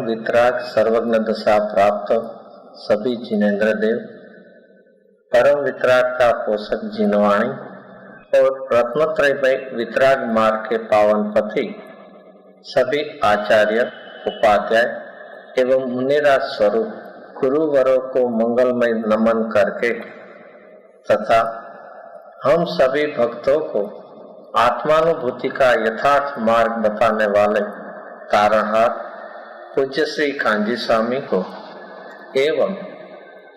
वितराग सर्वज्ञ दशा प्राप्त सभी जिनेन्द्र देव, परम वितराग का पोषक जिनवाणी और रत्नत्रय वितराग मार्ग के पावन पथी सभी आचार्य, उपाध्याय एवं मुनिराज स्वरूप गुरुवरों को मंगलमय नमन करके तथा हम सभी भक्तों को आत्मानुभूति का यथार्थ मार्ग बताने वाले तारणहार पूज्य श्री कांजी स्वामी को एवं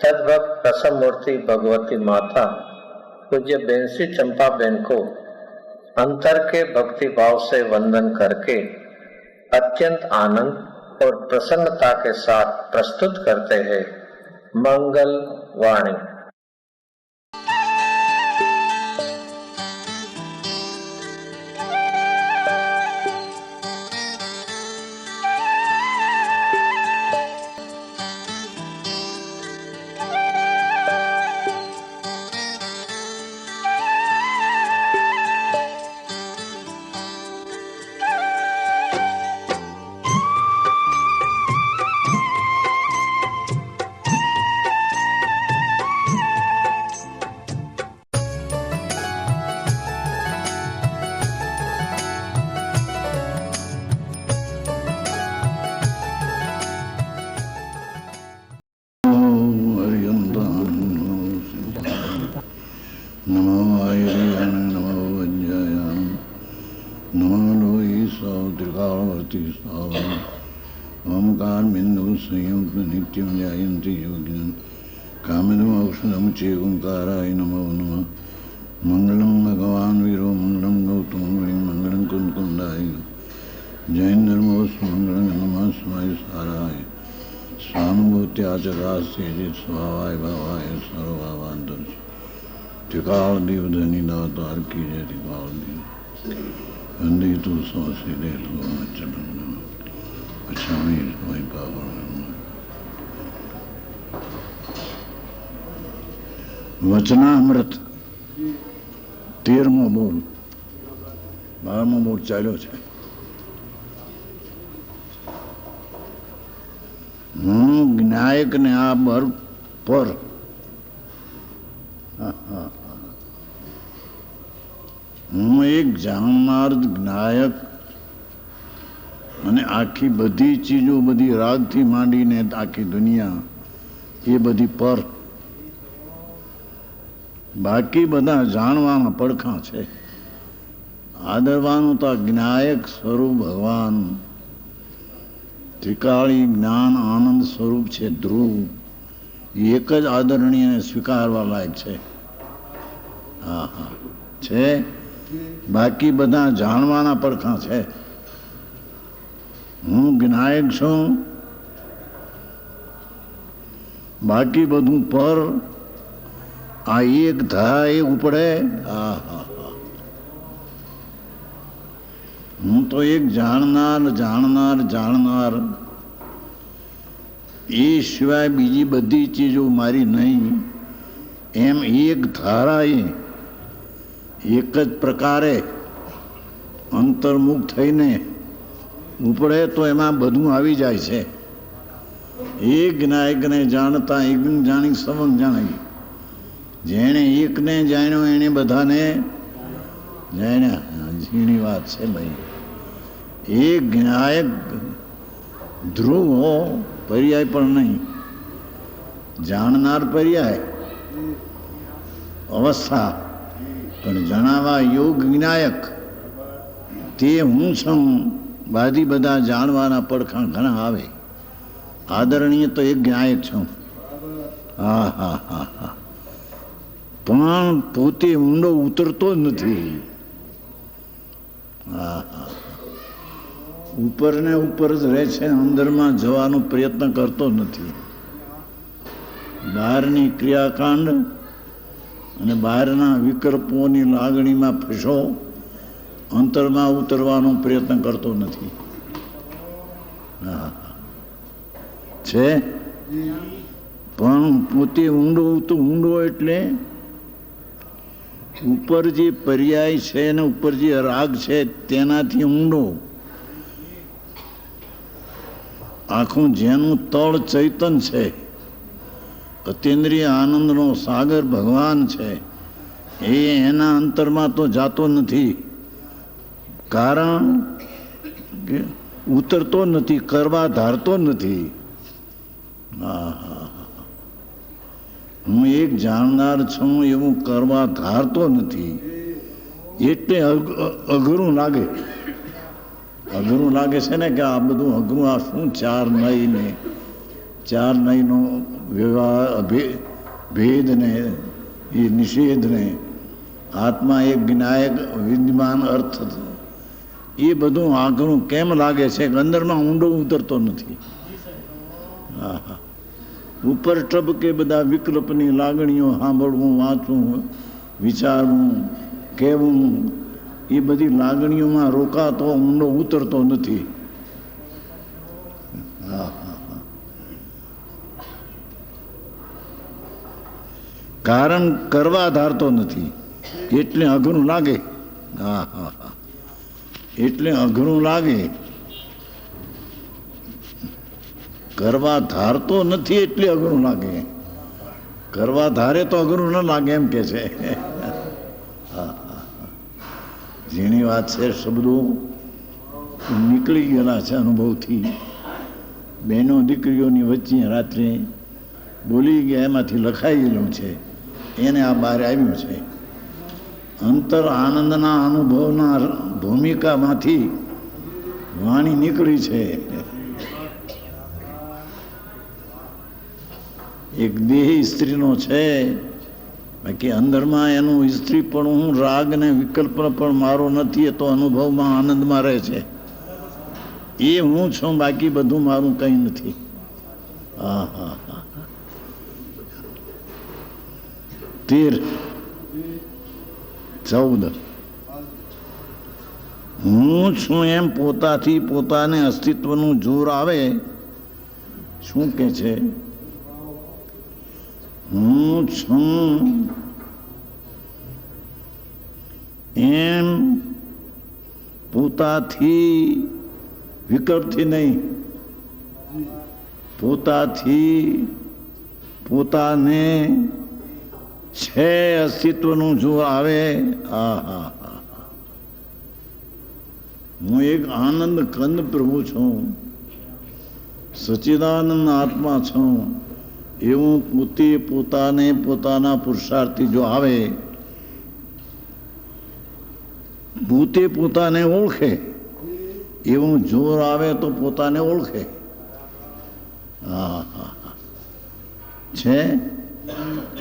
तद्भक्त रसमूर्ति भगवती माता पूज्य बेन श्री चंपा बेन को अंतर के भक्ति भाव से वंदन करके अत्यंत आनंद और प्रसन्नता के साथ प्रस्तुत करते हैं मंगल वाणी। ओंकार बिंदु संयुक्त नित्यं जायन्ति योगिनं कामदमौषधं चेओंकाराय नमो नमः। मंगलम भगवान वीरो मंगलम गौतम मंगलम कुंकुंडाय जैनधर्मोस मंगलम नमः स्वाय साराय स्वानुभूत्याचरास्तेजित स्वभावाय भावाय सर्वभावांतर टिकाव देवधनी दातार की जय टिकाव देव वंदे तु सौसीदे तो चलन अच्छा वचनामृत 13મો બોલ 12મો બોલ ચાલ્યો છે। હું જ્ઞાયક ને આ બર પર હું એક જાણનાર જ્ઞાયક અને આખી બધી ચીજો બધી રાગથી માંડીને આખી દુનિયા એ બધી પર બાકી બધા જાણવાના પડખા છે। આદરવાનું તો જ્ઞાયક સ્વરૂપ ભગવાન ત્રિકાળી જ્ઞાન આનંદ સ્વરૂપ છે ધ્રુવ એક જ આદરણીય સ્વીકારવા લાયક છે। હા હા છે બાકી બધા જાણવાના પડખા છે। હું જ્ઞાયક છું બાકી બધું પર આ એક ધરા એ ઉપડે। હું તો એક જાણનાર જાણનાર જાણનાર એ સિવાય બીજી બધી ચીજો મારી નહીં એમ એક ધારાએ એક જ પ્રકારે અંતર્મુખ થઈને ઉપડે તો એમાં બધું આવી જાય છે। એક જ્ઞાયકને જાણતા એક જાણી સવંગ જાણી જેણે એકને જાણ્યો એને બધાને જાણ્યા। ઝીણી વાત છે ભાઈ। એક જ્ઞાયક ધ્રુવ હો પર્યાય પણ નહીં જાણનાર પર્યાય અવસ્થા પણ જણાવા યોગ જ્ઞાયક તે હું છું। બાદી બધા જાણવાના પડખા ઘણા આવે। આદરણીય તો એક જ્ઞાયક છું। હા હા હા હા પણ પોતે ઊંડો ઉતરતો જ નથી। હા હા ઉપર ને ઉપર જ રહે છે અંદરમાં જવાનો પ્રયત્ન કરતો નથી। બહારની ક્રિયાકાંડ અને બહારના વિકલ્પોની લાગણીમાં ફસો અંતરમાં ઉતરવાનો પ્રયત્ન કરતો નથી। હા છે પણ પોતે ઊંડો એટલે ઉપર જે પર્યાય છે ને ઉપર જે રાગ છે તેનાથી ઊંડો આખું જેનું તળ ચૈતન છે, અતિન્દ્રિય આનંદનો સાગર ભગવાન છે, એ એના અંતરમાં તો જાતો નથી. કારણ કે ઉતરતો નથી, કરવા ધારતો નથી. હું એક જાણનાર છું એવું કરવા ધારતો નથી, એટલે અઘરું લાગે. અઘરું લાગે છે ને કે આ બધું અઘરું, આ શું ચાર નયનો વ્યવહાર ભેદ ને એ નિષેધ ને આત્મા એક જ્ઞાયક વિદ્યમાન અર્થ, એ બધું આઘરું કેમ લાગે છે કે અંદરમાં ઊંડો ઉતરતો નથી. ઉપર ટપકે બધા વિકલ્પની લાગણીઓ, સાંભળવું, વાંચવું, વિચારવું, કહેવું, એ બધી લાગણીઓમાં રોકાતો ઊંડો ઉતરતો નથી. કારણ કરવા ધારતો નથી, એટલે અઘરું લાગે. એટલે અઘરું લાગે. કરવા ધારતો નથી એટલે અઘરું લાગે. કરવા ધારે તો અઘરું ન લાગે એમ કે છે. જેની વાત છે, શબ્દો નીકળી ગયેલા છે અનુભવથી. બહેનો દીકરીઓની વચ્ચે રાત્રે બોલી ગયા, એમાંથી લખાઈ ગયેલું છે, એને આ બહાર આવ્યું છે. અંતર આનંદના અનુભવના ભૂમિકામાંથી વાણી નીકળી છે. એક દેહી સ્ત્રીનો છે, બાકી અંદરમાં એનું સ્ત્રી પણ હું રાગ ને વિકલ્પ પણ મારો નથી, એ તો અનુભવમાં આનંદમાં રહે છે. એ હું છું, બાકી બધું મારું કંઈ નથી. 13, 14 હું છું એમ પોતાથી પોતાને અસ્તિત્વનું જોર આવે. શું કે છે? હું છું એમ પોતાથી, વિકલ્પથી નહીં, પોતાથી પોતાને છે અસ્તિત્વનું જોર આવે. હું એક આનંદ કંદ પ્રભુ છું, સચ્ચિદાનંદ આત્મા છું, એવું પોતે પોતાને પોતાના પુરુષાર્થથી જો આવે, પોતે પોતાને ઓળખે, એવું જોર આવે તો પોતાને ઓળખે. છે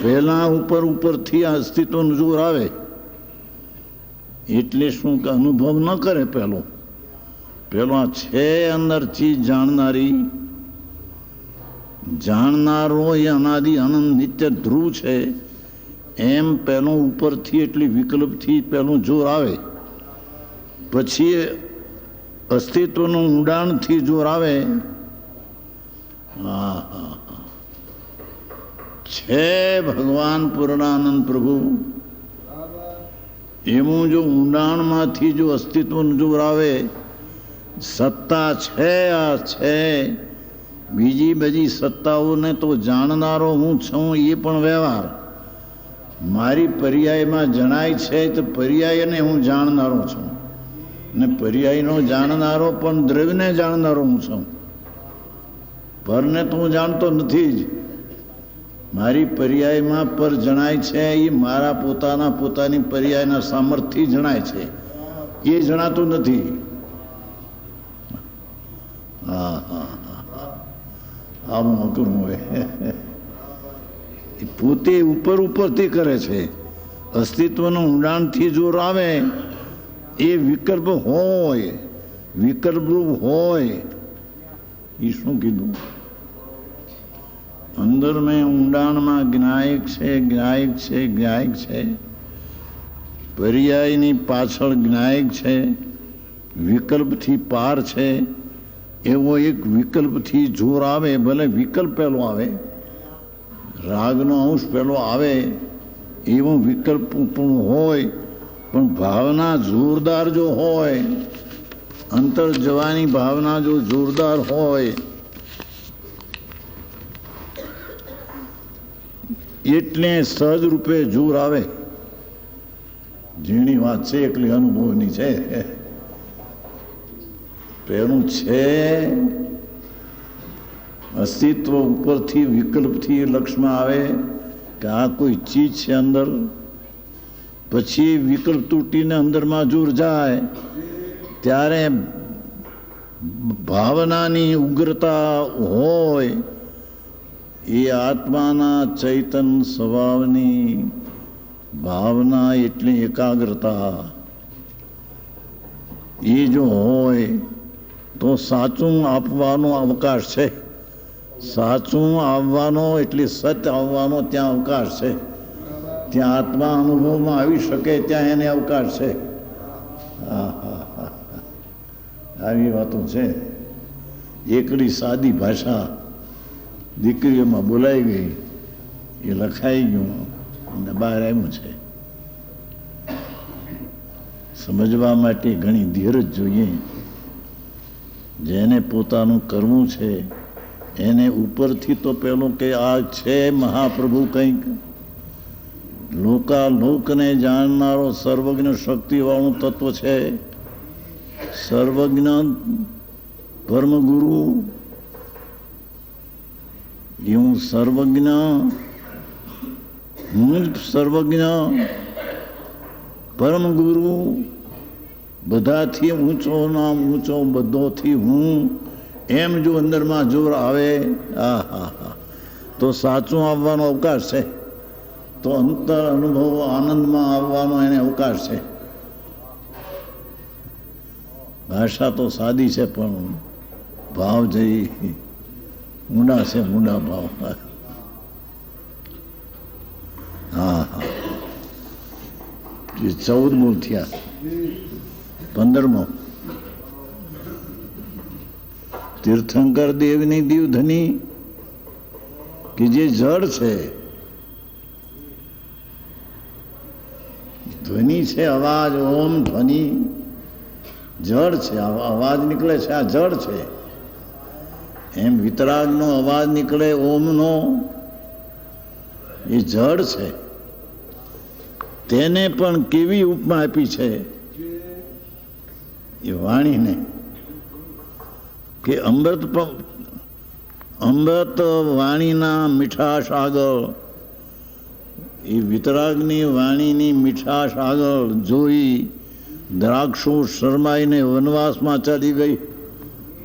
પહેલા ઉપરથી આ અસ્તિત્વનું જોર આવે એટલે શું કે અનુભવ ન કરે. પેલો છે અંદર ચીજ જાણનારો એ અનાદિ અનંત નિત્ય ધ્રુવ છે. એમ પેલો ઉપરથી એટલી વિકલ્પથી પેલું જોર આવે, પછી અસ્તિત્વનું ઊંડાણથી જોર આવે. છે ભગવાન પૂર્ણાનંદ પ્રભુ, એવું જો ઊંડાણમાંથી જો અસ્તિત્વનું જોર આવે, સત્તા છે, આ છે. બીજી બધી સત્તાઓને તો જાણનારો હું છું, એ પણ વ્યવહાર મારી પર્યાયમાં જણાય છે, તો પર્યાયને હું જાણનારો છું, ને પર્યાયનો જાણનારો પણ દ્રવ્યને જાણનારો હું છું. પરને તો હું જાણતો નથી જ. મારી પર્યાયમાં પર જણાય છે, એ મારા પોતાની પર્યાયના સામર્થ્યથી જણાય છે, એ જણાતું નથી. આવું અઘરું હોય. પોતે ઉપરથી કરે છે. અસ્તિત્વનું ઊંડાણથી જોર આવે, એ વિકલ્પ હોય, વિકલ્પરૂપ હોય. એ શું કીધું? અંદર મેં ઊંડાણમાં જ્ઞાયક છે. પર્યાયની પાછળ જ્ઞાયક છે, વિકલ્પથી પાર છે. એવો એક વિકલ્પથી જોર આવે, ભલે વિકલ્પ પહેલો આવે, રાગનો અંશ પહેલો આવે, એવો વિકલ્પ પણ હોય, પણ ભાવના જોરદાર જો હોય, અંતર જવાની ભાવના જો જોરદાર હોય, એટલે સહજ રૂપે જોર આવે. ઝીણી વાત છે, એકલી અનુભવની છે. પેલું છે અસ્તિત્વ ઉપરથી વિકલ્પથી લક્ષમાં આવે કે આ કોઈ ચીજ છે અંદર, પછી વિકલ્પ તૂટીને અંદરમાં જોર જાય ત્યારે ભાવનાની ઉગ્રતા હોય એ આત્માના ચૈતન સ્વભાવની ભાવના એટલી એકાગ્રતા એ જો હોય તો સાચું આપવાનો અવકાશ છે. સાચું આવવાનો એટલે સત્ય આવવાનો ત્યાં અવકાશ છે. ત્યાં આત્મા અનુભવમાં આવી શકે ત્યાં એને અવકાશ છે. આવી વાતો છે. એકલી સાદી ભાષા દીકરીઓમાં બોલાઈ ગઈ, એ લખાઈ ગયું અને બહાર આવ્યું છે. સમજવા માટે ઘણી ધીરજ જોઈએ. જેને પોતાનું કરવું છે એને ઉપરથી તો પેલું કે આ છે મહાપ્રભુ કંઈક લોકાલોકને જાણનારો સર્વજ્ઞ શક્તિવાળું તત્વ છે. સર્વજ્ઞ પરમગુરુ હું સર્વજ્ઞ, હું જ સર્વજ્ઞ પરમગુરુ, બધાથી ઊંચો નામ ઊંચો બધોથી હું, એમ જો અંદરમાં જોર આવે તો સાચું આવવાનો અવકાશ છે. તો અંતર અનુભવ આનંદમાં આવવાનો એને અવકાશ છે. ભાષા તો સાદી છે પણ ભાવ જઈ ઊંડા છે, ઊંડા ભાવ. હા 14 મૂળ થયા. 15મો તીર્થંકર દેવની દીવધની કે જે જળ છે, ધ્વનિ છે, અવાજ ઓમ ધ્વનિ જળ છે, અવાજ નીકળે છે, આ જળ છે. એમ વિતરાગનો અવાજ નીકળે ઓમનો, એ જળ છે. તેને પણ કેવી ઉપમા આપી છે એ વાણીને કે અમૃત વાણીના મીઠાશ આગળ, એ વિતરાગની વાણીની મીઠાશ આગળ જોઈ દ્રાક્ષો શરમાઈને વનવાસમાં ચાલી ગઈ.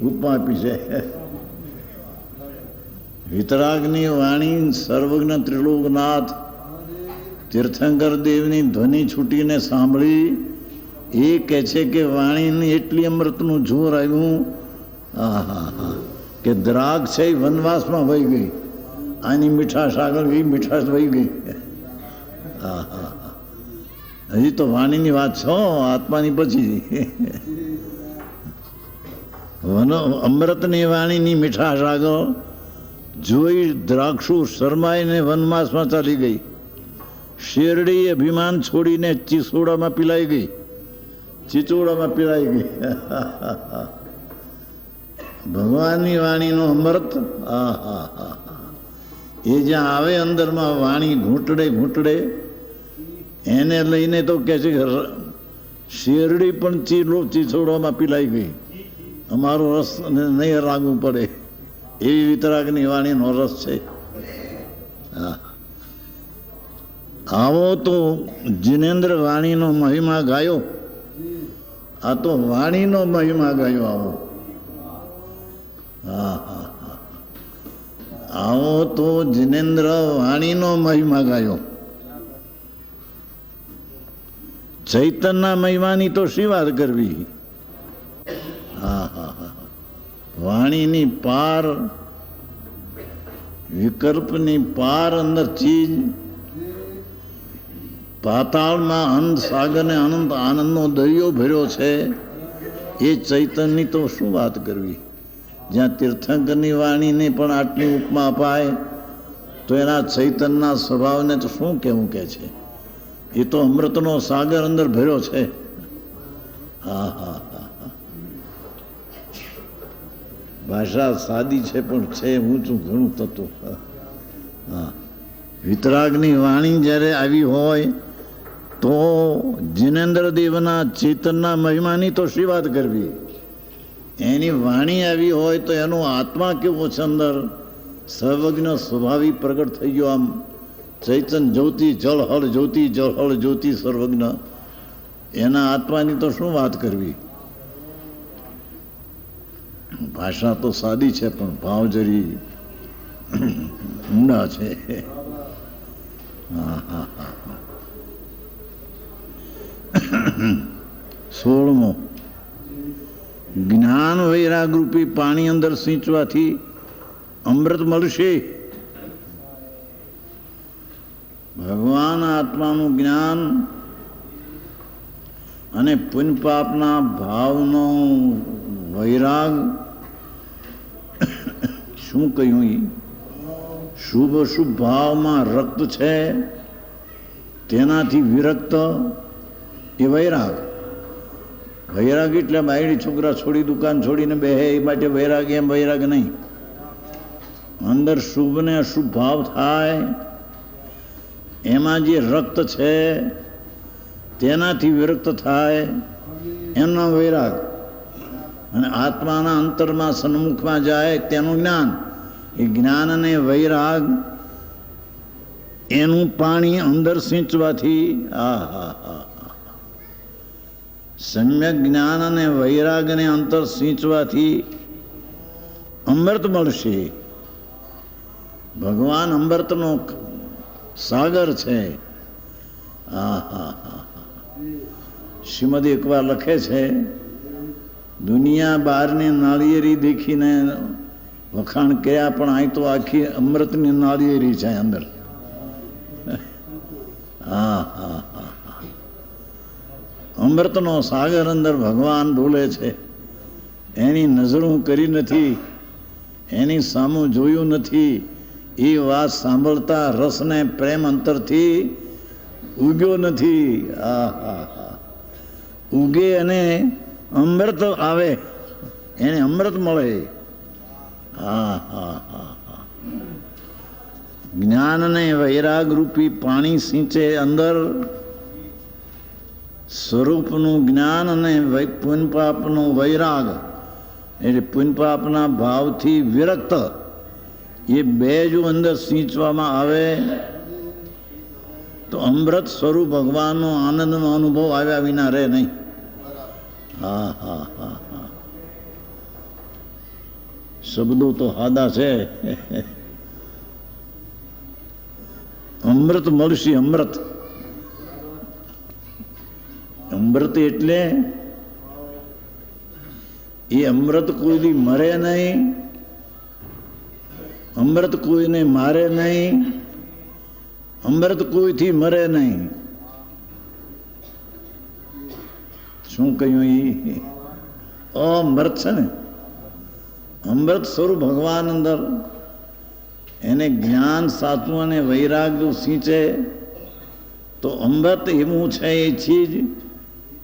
ઉપમા આપી છે. વિતરાગની વાણી સર્વજ્ઞ ત્રિલોકનાથ તીર્થંકર દેવની ધ્વનિ છૂટીને સાંભળી એ કહે છે કે વાણીની એટલી અમૃતનું જોર આવ્યું કે દ્રાક્ષ છે વનવાસમાં વહી ગઈ. આની મીઠાશ આગળ એ મીઠાશ વહી ગઈ. હજી તો વાણીની વાત છો, આત્માની પછી. અમૃતની વાણીની મીઠાશ આગળ જોઈ દ્રાક્ષુ શરમાઈને વનવાસમાં ચાલી ગઈ. શેરડી અભિમાન છોડીને ચીસોડામાં પીલાઈ ગઈ, ચીચોડામાં પીલાઈ ગઈ. ભગવાનની વાણીનો અમૃત એ જ્યાં આવે અંદરમાં વાણી ઘૂંટડે ઘૂંટડે એને લઈને તો કહે છે કે શેરડી પણ ચીચોડામાં પીલાઈ ગઈ, અમારો રસ નહીં લાગવું પડે. એવી વિતરાગની વાણીનો રસ છે. આવો તો જિનેન્દ્ર વાણીનો મહિમા ગાયો. આ તો વાણીનો મહિમા ગાયો. આવો તો જિનેન્દ્ર વાણીનો મહિમા ગાયો. ચૈતનના મહિમાની તો શી વાત કરવી. વાણીની પાર, વિકલ્પની પાર અંદર ચીજ, પાતાળમાં અનંત સાગરને અનંત આનંદનો દરિયો ભર્યો છે. એ ચૈતનની તો શું વાત કરવી. જ્યાં તીર્થંકરની વાણીને પણ આટલી ઉપમા અપાય તો એના ચૈતનના સ્વભાવને તો શું કહેવું કહે છે. એ તો અમૃતનો સાગર અંદર ભર્યો છે. ભાષા સાદી છે પણ છે ઊંચું ઘણું તત્વ. વિતરાગની વાણી જ્યારે આવી હોય તો જિનેન્દ્રદેવના ચેતનના મહિમાની તો શી વાત કરવી. એની વાણી આવી હોય તો એનો આત્મા કેવો છે, અંદર સર્વજ્ઞ સ્વભાવી પ્રગટ થઈ ગયો. આમ ચૈતન જ્યોતિ જળહળ જ્યોતિ જળહળ જ્યોતિ સર્વજ્ઞ, એના આત્માની તો શું વાત કરવી. ભાષા તો સાદી છે પણ ભાવ જરી ઊંડા છે. હા હા હા. 16મો, જ્ઞાન વૈરાગ રૂપી પાણી અંદર સિંચવાથી અમૃત મળશે. ભગવાન આત્માનું જ્ઞાન અને પુણ્ય પાપના ભાવનો વૈરાગ, શું કહ્યું, શુભ અશુભ ભાવમાં રક્ત છે તેનાથી વિરક્ત એ વૈરાગ. વૈરાગ એટલે બાયડી છોકરા છોડી દુકાન છોડીને બેહે એ માટે વૈરાગ, એમ વૈરાગ નહીં. અંદર શુભ ને અશુભ ભાવ થાય એમાં જે રક્ત છે તેનાથી વિરક્ત થાય એમનો વૈરાગ. અને આત્માના અંતરમાં સન્મુખમાં જાય તેનું જ્ઞાન. એ જ્ઞાન અને વૈરાગ એનું પાણી અંદર સિંચવાથી સમ્યક જ્ઞાન અને વૈરાગને અંતર સિંચવાથી અમૃત મળશે. ભગવાન અમૃતનો સાગર છે. શ્રીમદ એકવાર લખે છે, દુનિયા બહારની નાળિયેરી દેખીને વખાણ કર્યા પણ અહીં તો આખી અમૃતની નાળિયેરી છે અંદર. અમૃતનો સાગર અંદર ભગવાન બોલે છે. એની નજર હું કરી નથી, એની સામું જોયું નથી. એ વાત સાંભળતા રસને પ્રેમ અંતરથી ઉગ્યો નથી. ઉગે અને અમૃત આવે, એને અમૃત મળે. જ્ઞાન અને વૈરાગ રૂપી પાણી સિંચે અંદર સ્વરૂપનું જ્ઞાન અને પુણ્યપાપનું વૈરાગ, એટલે પુણ્યપાપના ભાવથી વિરક્ત, એ બે જો અંદર સિંચવામાં આવે તો અમૃત સ્વરૂપ ભગવાનનો આનંદનો અનુભવ આવ્યા વિના રહે નહીં. શબ્દો તો હાદા છે. અમૃત મળશે. અમૃત, અમૃત એટલે એ અમૃત કોઈ મરે નહીં, અમૃત કોઈને મારે નહીં, અમૃત કોઈથી મરે નહીં. શું કહ્યું? એ અમૃત છે ને, અમૃત સ્વરૂપ ભગવાન અંદર. એને જ્ઞાન સાચું અને વૈરાગ જો સિંચે તો અમૃત એવું છે એ ચીજ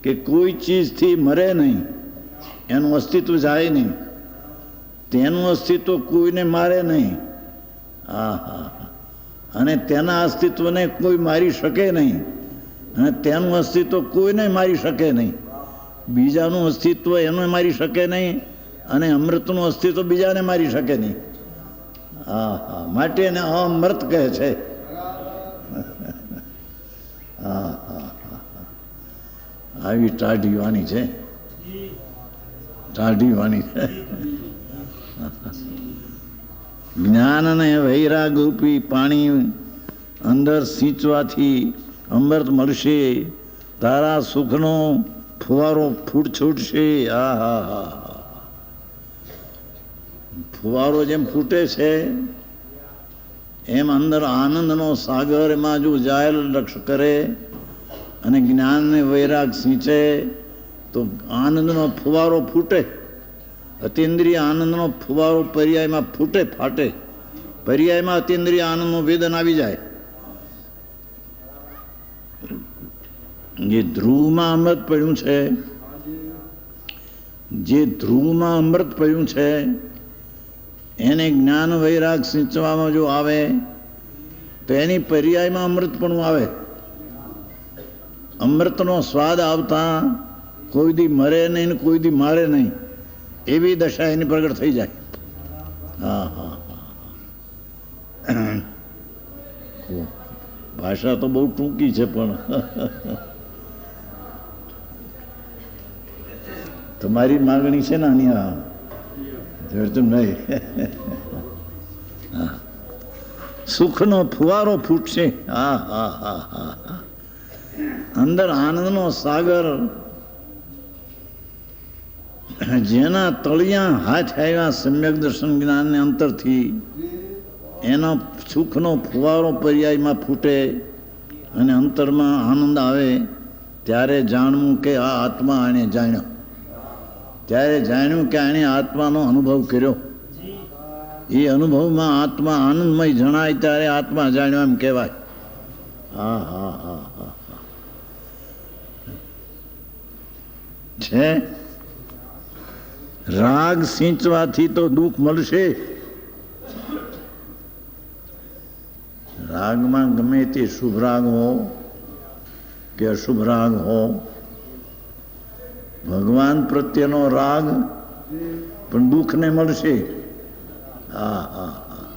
કે કોઈ ચીજથી મરે નહીં, એનું અસ્તિત્વ જાય નહીં, તેનું અસ્તિત્વ કોઈને મારે નહીં. અને તેના અસ્તિત્વને કોઈ મારી શકે નહીં, અને તેનું અસ્તિત્વ કોઈને મારી શકે નહીં. બીજાનું અસ્તિત્વ એને મારી શકે નહીં, અને અમૃતનું અસ્તિત્વ બીજાને મારી શકે નહીં. માટે એને અમૃત કહે છે. આવી ટાઢી વાણી છે, ટાઢી વાણી છે. જ્ઞાન અને વૈરાગ રૂપી પાણી અંદર સિંચવાથી અમૃત મળશે. તારા સુખનો ફુવારો ફૂટ છૂટશે. ફુવારો જેમ ફૂટે છે એમ અંદર આનંદનો સાગર એમાં જો જાયલ લક્ષ કરે અને જ્ઞાન ને વૈરાગ સિંચે તો આનંદનો ફુવારો ફૂટે. અતિન્દ્રિય આનંદનો ફુવારો પર્યાયમાં ફૂટે, ફાટે. પર્યાયમાં અતિન્દ્રિય આનંદનું વેદન આવી જાય. જે ધ્રુવમાં અમૃત પડ્યું છે, જે ધ્રુવમાં અમૃત પડ્યું છે, એને જ્ઞાન વૈરાગ સિંચવામાં જો આવે તો એની પર્યાયમાં અમૃતપણું આવે. અમૃતનો સ્વાદ આવતા કોઈ દી મરે નહીં ને કોઈ દી મારે નહીં એવી દશા એની પ્રગટ થઈ જાય. હા હા હા. ભાષા તો બહુ ટૂંકી છે પણ તમારી માગણી છે ને આની. હા જોડતું નહીં. સુખનો ફુવારો ફૂટશે. હા હા હા હા. અંદર આનંદનો સાગર, જેના તળિયા હાથ આવ્યા સમ્યક દર્શન જ્ઞાનને અંતરથી, એનો સુખનો ફુવારો પર્યાયમાં ફૂટે અને અંતરમાં આનંદ આવે, ત્યારે જાણવું કે આ આત્મા આણે જાણ્યો. ત્યારે જાણ્યું કે આણે આત્માનો અનુભવ કર્યો. એ અનુભવમાં આત્મા આનંદમય જણાય ત્યારે આત્મા જાણ્યો એમ કહેવાય. હા હા હા હા છે. રાગ સિંચવાથી તો દુઃખ મળશે. રાગમાં ગમે તે શુભ રાગ હો કે અશુભ રાગ હો, ભગવાન પ્રત્યેનો રાગ પણ દુઃખને મળશે. હા હા હા.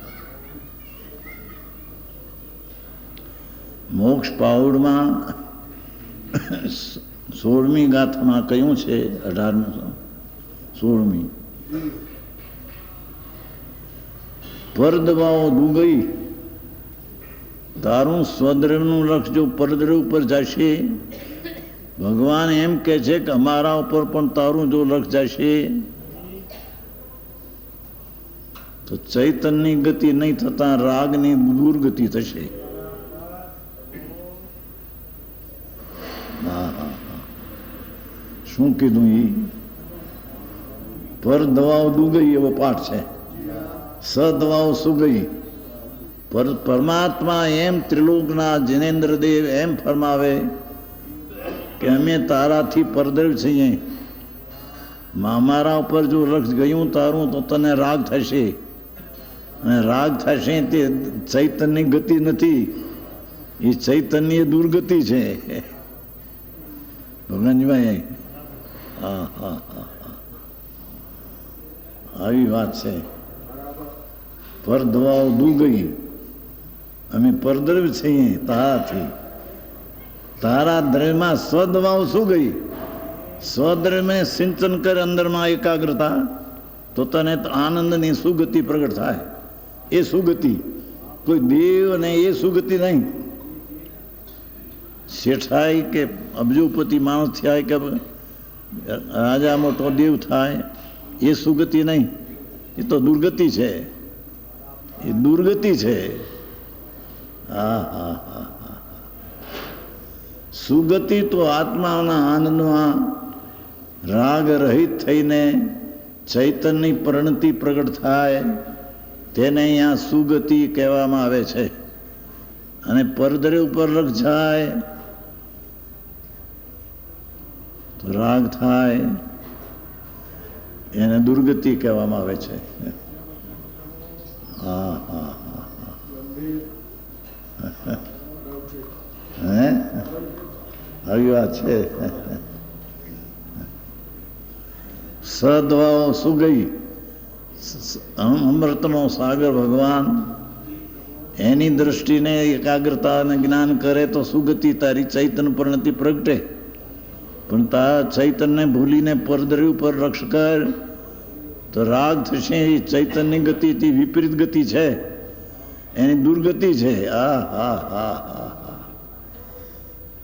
મોક્ષ પાઉડમાં 16મી ગાથામાં કહ્યું છે, 16મી, પરદવાઓ દુગઈ તારું સ્વદ્રવનું લક્ષ જો પરદ્રવ ઉપર જશે, ભગવાન એમ કે છે કે અમારા ઉપર પણ તારું જો લક્ષ જશે તો ચૈતન્યની ગતિ નહીં થતા રાગની દુર્ગતિ થશે. હા હા હા. શું કીધું? એ પર દવાઓ દુગઈ એવો પાઠ છે. સદવાઓ સુગઈ. પરમાત્મા એમ ત્રિલોકના જિનેન્દ્રદેવ એમ ફરમાવે કે અમે તારાથી પરદ્રવ છીએ, અમારા ઉપર જો લક્ષ ગયું તારું તો તને રાગ થશે, અને રાગ થશે તે ચૈતન્યની ગતિ નથી, એ ચૈતન્ય દુર્ગતિ છે. ભગવાનજીભાઈ, હા હા હા, આવી વાત છે. પરદવાઓ દુગઈ, અમે પરદ્રવ છીએ તારાથી. તારા દ્રવ્યમાં સ્વદવાઓ શું ગઈ? સ્વદ્રવ્યમાં સિંચન કરે અંદરમાં એકાગ્રતા, તો તને આનંદની સુગતિ પ્રગટ થાય. એ સુગતિ કોઈ દેવ ને એ સુગતિ નહીં. શેઠાઈ કે અબજોપતિ માણસ થાય કે રાજા મોટો દેવ થાય, એ સુગતિ નહીં. એ તો દુર્ગતિ છે. એ દુર્ગતિ છે. હા હા હા હા. સુગતિ તો આત્માના આનંદમાં રાગ રહિત થઈને ચૈતન્યની પરિણતિ પ્રગટ થાય, તેને અહીંયા સુગતિ કહેવામાં આવે છે. અને પરદ્રવ ઉપર લક્ષ જાય તો રાગ થાય, એને દુર્ગતિ કહેવામાં આવે છે. હા હા હા. હે આવી વાત છે. સદવાઓ સુગઈ, અમૃતનો સાગર ભગવાન એની દ્રષ્ટિને એકાગ્રતા અને જ્ઞાન કરે તો સુગતિ તારી ચૈતન્ય પરિણતિ પ્રગટે. પણ તારા ચૈતન્ય ભૂલીને પરદ્રવ પર રક્ષ કર તો રાગ થશે. એ ચૈતન્યની ગતિથી વિપરીત ગતિ છે, એની દુર્ગતિ છે. હા હા હા હા હા.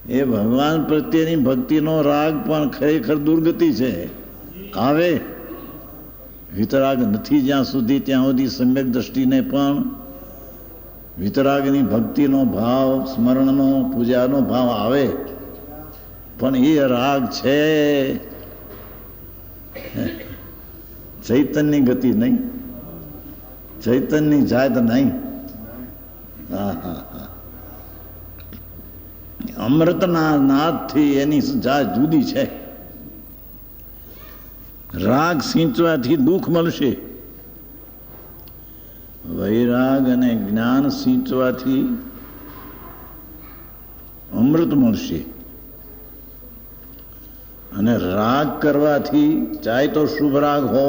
એ ભગવાન પ્રત્યેની ભક્તિનો રાગ પણ ખરેખર દુર્ગતિ છે. આવે વિતરાગ નથી જ્યાં સુધી, ત્યાં સુધી સમ્યક દ્રષ્ટિને પણ વિતરાગની ભક્તિનો ભાવ, સ્મરણનો, પૂજાનો ભાવ આવે, પણ એ રાગ છે ચૈતન્યની ગતિ નહીં, ચૈતન્યની જાત નહીં. હા હા હા. અમૃતના નાદથી એની જાત જુદી છે. રાગ સિંચવાથી દુઃખ મળશે, વૈરાગ અને જ્ઞાન સિંચવાથી અમૃત મળશે. અને રાગ કરવાથી, ચાહે તો શુભ રાગ હો,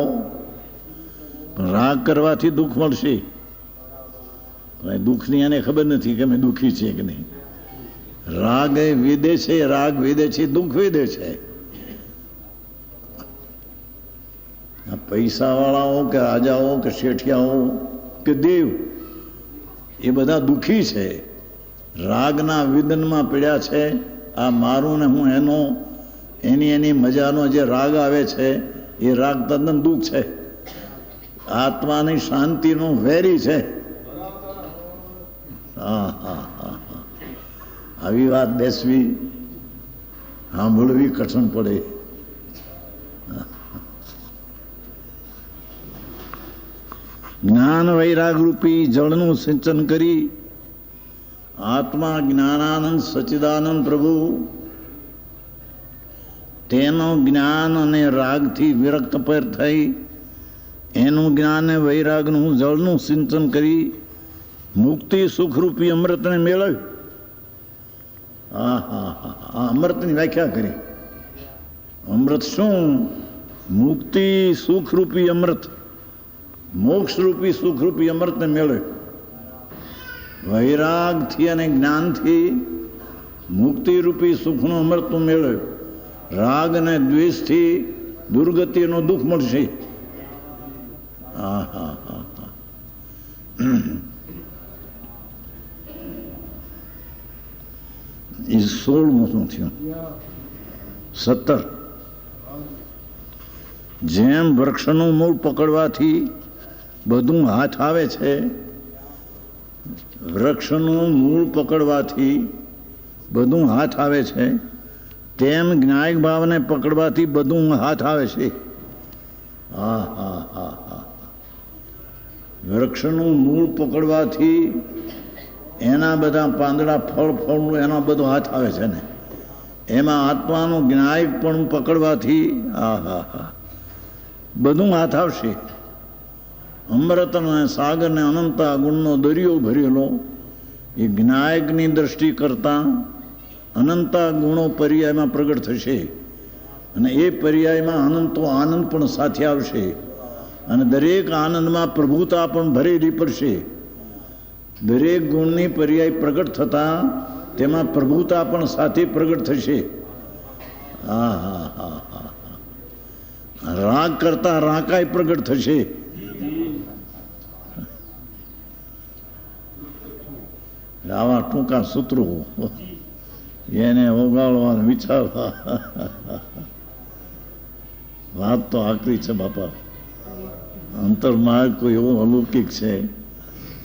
પણ રાગ કરવાથી દુઃખ મળશે. દુઃખની એને ખબર નથી કે અમે દુઃખી છીએ કે નહીં. રાગ એ વેદે છે, રાગ વેદે છે, દુઃખ વેદે છે. પૈસાવાળાઓ કે રાજાઓ કે શેઠિયાઓ કે દેવ એ બધા દુઃખી છે, રાગના વિદનમાં પીડ્યા છે. આ મારું ને હું એનો, એની મજાનો જે રાગ આવે છે એ રાગ તદ્દન દુઃખ છે, આત્માની શાંતિનો વેરી છે. હા હા હા હા, આવી વાત બેસવી, સાંભળવી કઠણ પડે. જ્ઞાન વૈરાગ રૂપી જળનું સિંચન કરી આત્મા જ્ઞાનાનંદ સચ્ચિદાનંદ પ્રભુ તેનો જ્ઞાન અને રાગથી વિરક્ત પર થઈ એનું જ્ઞાન અને વૈરાગનું જળનું સિંચન કરી મુક્તિ સુખરૂપી અમૃતને મેળવ્યું. હા હા હા, અમૃતની વ્યાખ્યા કરી. અમૃત શું? મુક્તિ સુખરૂપી અમૃત, મોક્ષરૂપી સુખરૂપી અમૃતને મેળવ્યું. વૈરાગથી અને જ્ઞાનથી મુક્તિરૂપી સુખનું અમૃતનું મેળવ્યું. રાગ અને દ્વેષથી દુર્ગતિનો દુઃખ મળશે. હા હા હા હા. એ 16મું થયું. 17. જેમ વૃક્ષનું મૂળ પકડવાથી બધું હાથ આવે છે, વૃક્ષનું મૂળ પકડવાથી બધું હાથ આવે છે, તેમ જ્ઞાયક ભાવને પકડવાથી બધું હાથ આવે છે. હા હા હા હા. વૃક્ષનું મૂળ પકડવાથી એના બધા પાંદડા ફળનું એનો બધો હાથ આવે છે ને, એમાં આત્માનું જ્ઞાયક પણ પકડવાથી હા હા હા બધું હાથ આવશે. અમૃત અને સાગર ને અનંતા ગુણનો દરિયો ભરેલો એ જ્ઞાયકની દ્રષ્ટિ કરતાં અનંતા ગુણો પર્યાયમાં પ્રગટ થશે, અને એ પર્યાયમાં અનંતો આનંદ પણ સાથે આવશે, અને દરેક આનંદમાં પ્રભુતા પણ ભરેલી પડશે. દરેક ગુણની પર્યાય પ્રગટ થતાં તેમાં પ્રભુતા પણ સાથે પ્રગટ થશે. હા હા હા હા. રાગ કરતા રાકાય પ્રગટ થશે. આવા ટૂંકા સૂત્રો એને ઓગાળવા વિચારવા, વાત તો આકરી છે બાપા. અંતરમાર્ગ કોઈ એવો અલૌકિક છે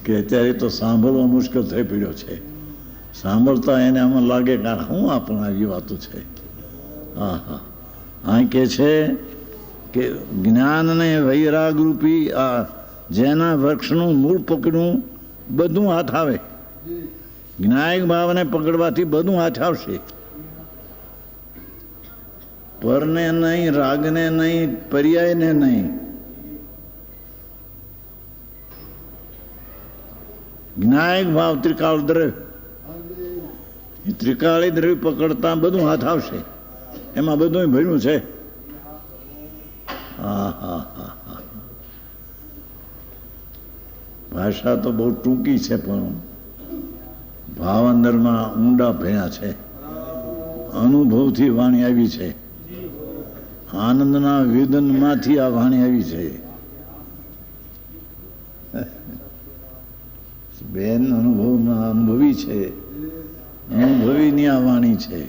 કે અત્યારે તો સાંભળવો મુશ્કેલ થઈ પડ્યો છે. સાંભળતા એને આમાં લાગે કે શું આપણે આવી વાતો છે. હા હા. આ કે છે કે જ્ઞાન અને વૈરાગ રૂપી આ જેના વૃક્ષનું મૂળ પકડ્યું બધું હાથ આવે. જ્ઞાયક ભાવને પકડવાથી બધું હાથ આવશે. પરને નહીં, રાગને નહીં, પર્યાયને નહીં. જ્ઞાયક ભાવ ત્રિકાળ દ્રવ્ય, ત્રિકાળી દ્રવ્ય પકડતા બધું હાથ આવશે. એમાં બધું ભર્યું છે. હા હા હા હા. ભાષા તો બહુ ટૂંકી છે પણ ભાવ અંદરમાં ઊંડા ભર્યા છે. અનુભવથી વાણી આવી છે, આનંદના વેદનમાંથી આ વાણી આવી છે. બેન અનુભવના અનુભવી છે, અનુભવીની આ વાણી છે.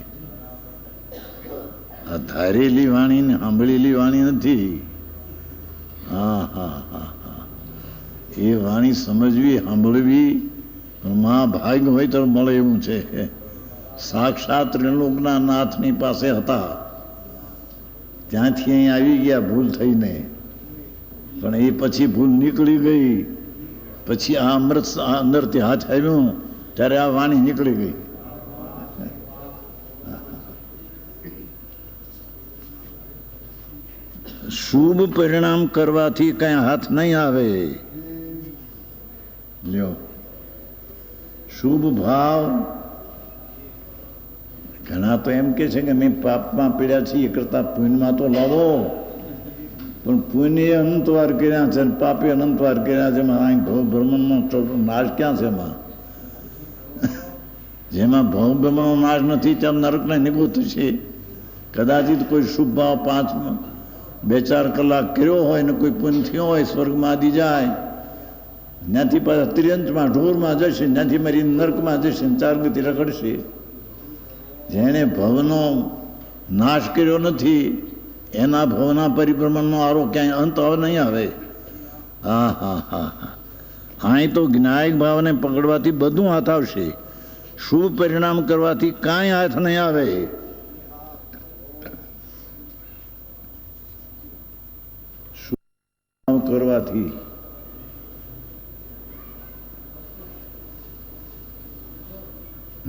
આ ધારેલી વાણી ને સાંભળેલી વાણી નથી. હા હા હા હા. એ વાણી સમજવી, સાંભળવી મહાભાગ્ય હોય તો મળે એવું છે. સાક્ષાત ત્રિલોકના નાથની પાસે હતા, ત્યાંથી અહીં આવી ગયા ભૂલ થઈને, પણ એ પછી ભૂલ નીકળી ગઈ. પછી આ અમૃત અંદરથી હાથ આવ્યું ત્યારે આ વાણી નીકળી ગઈ. શુભ પરિણામ કરવાથી કઈ હાથ નહીં આવે. લ્યો, શુભ ભાવ ઘણા તો એમ કે છે કે અમે પાપમાં પીડ્યા છીએ એ કરતાં પુણ્યમાં તો લાવો, પણ પુણ્ય અનંતવાર કર્યા છે અને પાપે અનંતવાર કર્યા છે. અહીં ભવ બ્રહ્મનો નાશ ક્યાં છે? એમાં જેમાં ભવ બ્રહ્મનો નાશ નથી ત્યાં નરકને નિગો થશે. કદાચિત કોઈ શુભ ભાવ 2-4 કલાક કર્યો હોય ને કોઈ પુણ્ય થયો હોય, સ્વર્ગમાં આદિ જાય, ત્યાંથી પાછા ત્રિયંતમાં ઢોરમાં જશે, ત્યાંથી મારી નર્કમાં જશે, 4 ગતિ રખડશે. જેણે ભવનો નાશ કર્યો નથી એના ભવના પરિભ્રમણનો આરો ક્યાંય અંત નહીં આવે. હા હા હા હા. અહીં તો જ્ઞાયક ભાવને પકડવાથી બધું હાથ આવશે, શુભ પરિણામ કરવાથી કાંઈ હાથ નહીં આવે. શુભ કરવાથી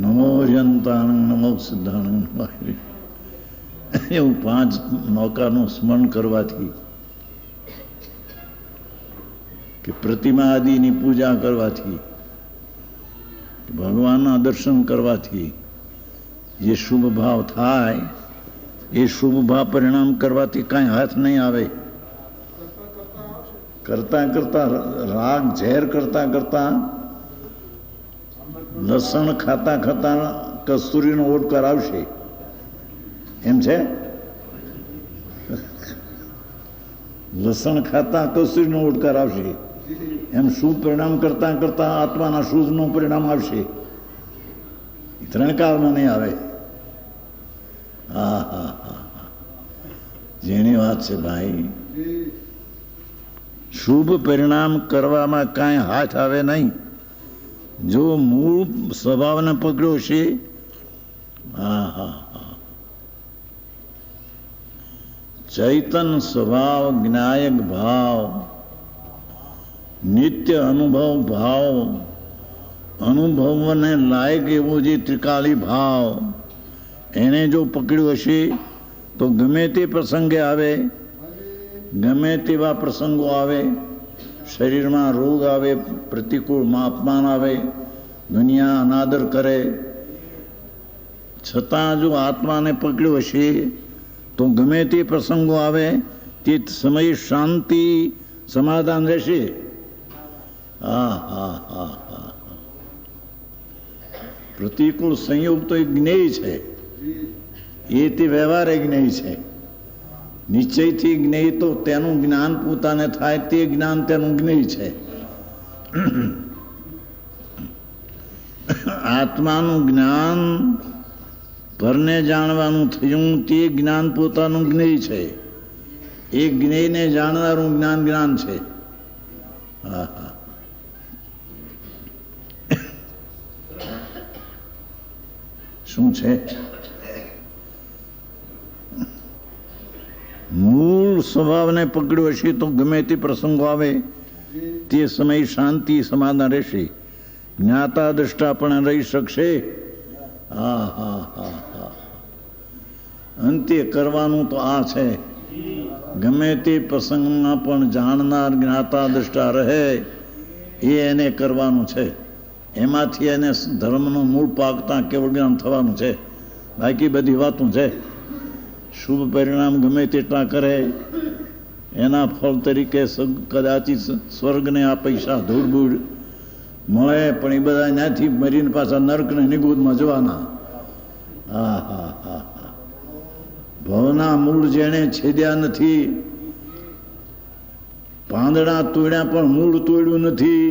નમો યંતાણં નમો સિદ્ધાણં એવું 5 નૌકાનું સ્મરણ કરવાથી, કે પ્રતિમા આદિની પૂજા કરવાથી, ભગવાનના દર્શન કરવાથી જે શુભ ભાવ થાય એ શુભ ભાવ પરિણામ કરવાથી કાંઈ હાથ નહીં આવે. કરતાં કરતાં રાગ ઝેર કરતાં કરતાં લસણ ખાતા ખાતા કસ્તુરીનો ઓડકાર આવશે. એમ છે? લસણ ખાતા કસ્તુરીનો ઓડકાર આવશે. એમ શુભ પરિણામ કરતાં કરતાં આત્માના શુભનું પરિણામ આવશે. 3 કાળમાં નહીં આવે. હા હા હા, જેની વાત છે ભાઈ. શુભ પરિણામ કરવામાં કાંઈ હાથ આવે નહીં. જો મૂળ સ્વભાવને પકડ્યો છે. હા હા હા. ચૈતન સ્વભાવ, જ્ઞાયક ભાવ, નિત્ય અનુભવ ભાવ, અનુભવને લાયક એવો જે ત્રિકાળી ભાવ, એને જો પકડ્યો હશે તો ગમે તે પ્રસંગે આવે, ગમે તેવા પ્રસંગો આવે, શરીરમાં રોગ આવે, પ્રતિકૂળમાં અપમાન આવે, દુનિયા અનાદર કરે, છતાં જો આત્માને પકડ્યો હશે તો ગમે તે પ્રસંગો આવે તે સમય શાંતિ સમાધાન રહેશે. હા હા હા હા. પ્રતિકૂળ સંયોગ તો એક જ્ઞેય છે, એ તે વ્યવહારે જ્ઞેય છે. નિશ્ચયથી જ્ઞેય તો તેનું જ્ઞાન પોતાને થાય તે જ્ઞાન તેનું જ્ઞેય છે. આત્માનું જ્ઞાન પરને જાણવાનું થયું તે જ્ઞાન પોતાનું જ્ઞેય છે. એ જ્ઞેયને જાણનારું જ્ઞાન જ્ઞાન છે. હા હા. શું છે? મૂળ સ્વભાવને પકડ્યો હશે તો ગમે તે પ્રસંગો આવે તે સમય શાંતિ સમાધાન રહેશે. જ્ઞાતા દ્રષ્ટા પણ રહી શકશે. હા હા હા હા. અંતે કરવાનું તો આ છે, ગમે તે પ્રસંગમાં પણ જાણનાર જ્ઞાતા દ્રષ્ટા રહે એ એને કરવાનું છે. એમાંથી એને ધર્મનું મૂળ પાકતા કેવળ જ્ઞાન થવાનું છે. બાકી બધી વાતો છે. શુભ પરિણામ ગમે તેટલા કરે એના ફળ તરીકે કદાચિત સ્વર્ગને આ પૈસા ધૂળબૂળ મળે, પણ એ બધા ત્યાંથી મરીને પાછા નર્કને નિગુદમાં જવાના. હા હા હા હા. ભવના મૂળ જેણે છેદ્યા નથી, પાંદડા તોડ્યા પણ મૂળ તોડ્યું નથી.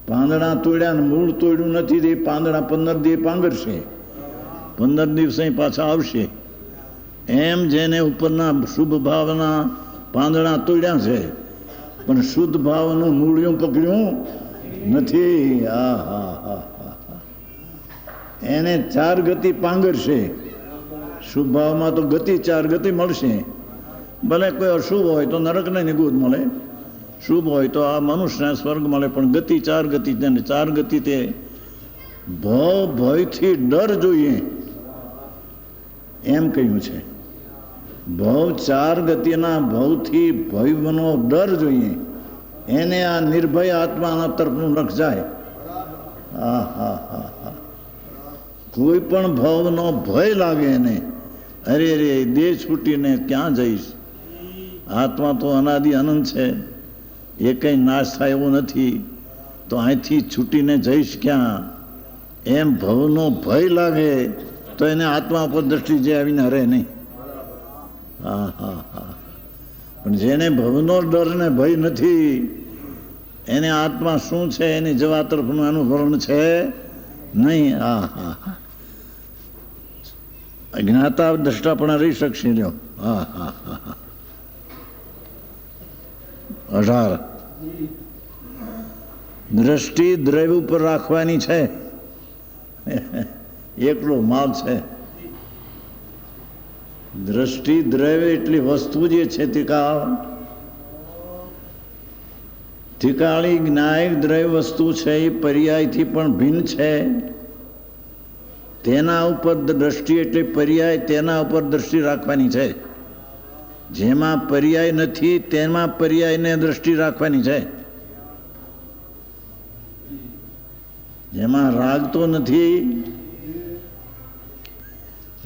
પાંદડા તોડ્યા ને મૂળ તોડ્યું નથી. તે પાંદડા 15 દિવસ પાંગરશે, 15 દિવસે પાછા આવશે. એમ જેને ઉપરના શુભ ભાવના પાંદડા તોડ્યા છે પણ શુદ્ધ ભાવનું મૂળિયું પકડ્યું નથી. હા હા હા હા. એને 4 ગતિ પાંગરશે. શુભ ભાવમાં તો ગતિ 4 ગતિ મળશે. ભલે કોઈ અશુભ હોય તો નરકને નિગુદ મળે, શુભ હોય તો આ મનુષ્યને સ્વર્ગ મળે, પણ ગતિ 4 ગતિ છે. 4 ગતિ તે ભયથી ડર જોઈએ એમ કહ્યું છે. ભવ 4 ગતિના ભવથી ભયનો ડર જોઈએ, એને આ નિર્ભય આત્માના તરફનું લક્ષ જાય. હા હા હા હા. કોઈ પણ ભાવનો ભય લાગે એને, અરે રે દેહ છૂટીને ક્યાં જઈશ, આત્મા તો અનાદિ અનંત છે, એ કંઈ નાશ થાય એવું નથી, તો અહીંથી છૂટીને જઈશ ક્યાં, એમ ભવનો ભય લાગે તો એને આત્મા ઉપર દ્રષ્ટિ જે આવીને હરે નહીં. હા હા હા. પણ જેને ભવનો ડર ને ભય નથી, એને આત્મા શું છે એની જવા તરફનું અનુભરણ છે નહીં. હા હા હા. જ્ઞાતા દ્રષ્ટા પણ રહી શકશે. લ્યો. હા હા હા હા. 18 દ્રષ્ટિ દ્રવ્ય ઉપર રાખવાની છે, એકલો માલ છે. દ્રષ્ટિ દ્રવ્ય એટલી વસ્તુ જે છે ઠીકાળી જ્ઞાયક દ્રવ્ય વસ્તુ છે, એ પર્યાયથી પણ ભિન્ન છે. તેના ઉપર દ્રષ્ટિ એટલે પર્યાય, તેના ઉપર દ્રષ્ટિ રાખવાની છે. જેમાં પર્યાય નથી તેમાં પર્યાયને દ્રષ્ટિ રાખવાની છે. જેમાં રાગ તો નથી,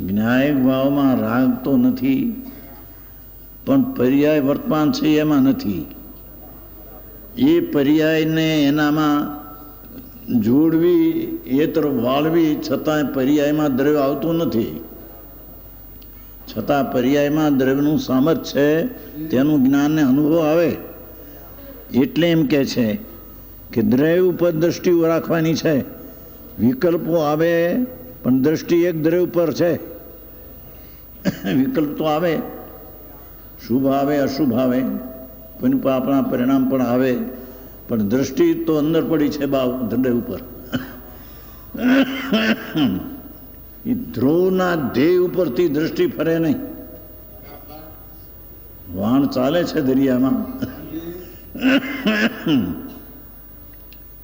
જ્ઞાયક ભાવમાં રાગ તો નથી, પણ પર્યાય વર્તમાન છે એમાં નથી. એ પર્યાયને એનામાં જોડવી, એ તરફ વાળવી, છતાં પર્યાયમાં દ્રવ્ય આવતું નથી. છતાં પર્યાયમાં દ્રવ્યનું સામર્થ્ય છે, તેનું જ્ઞાનને અનુભવ આવે. એટલે એમ કહે છે કે દ્રવ્ય ઉપર દ્રષ્ટિ રાખવાની છે. વિકલ્પો આવે પણ દ્રષ્ટિ એક દ્રવ્ય ઉપર છે. વિકલ્પ તો આવે, શુભ આવે અશુભ આવે, પણ આપણા પરિણામ પણ આવે, પણ દ્રષ્ટિ તો અંદર પડી છે દ્રવ્ય ઉપર. એ ધ્રુવના ધ્યેય ઉપરથી દ્રષ્ટિ ફરે નહીં. વાણ ચાલે છે દરિયામાં,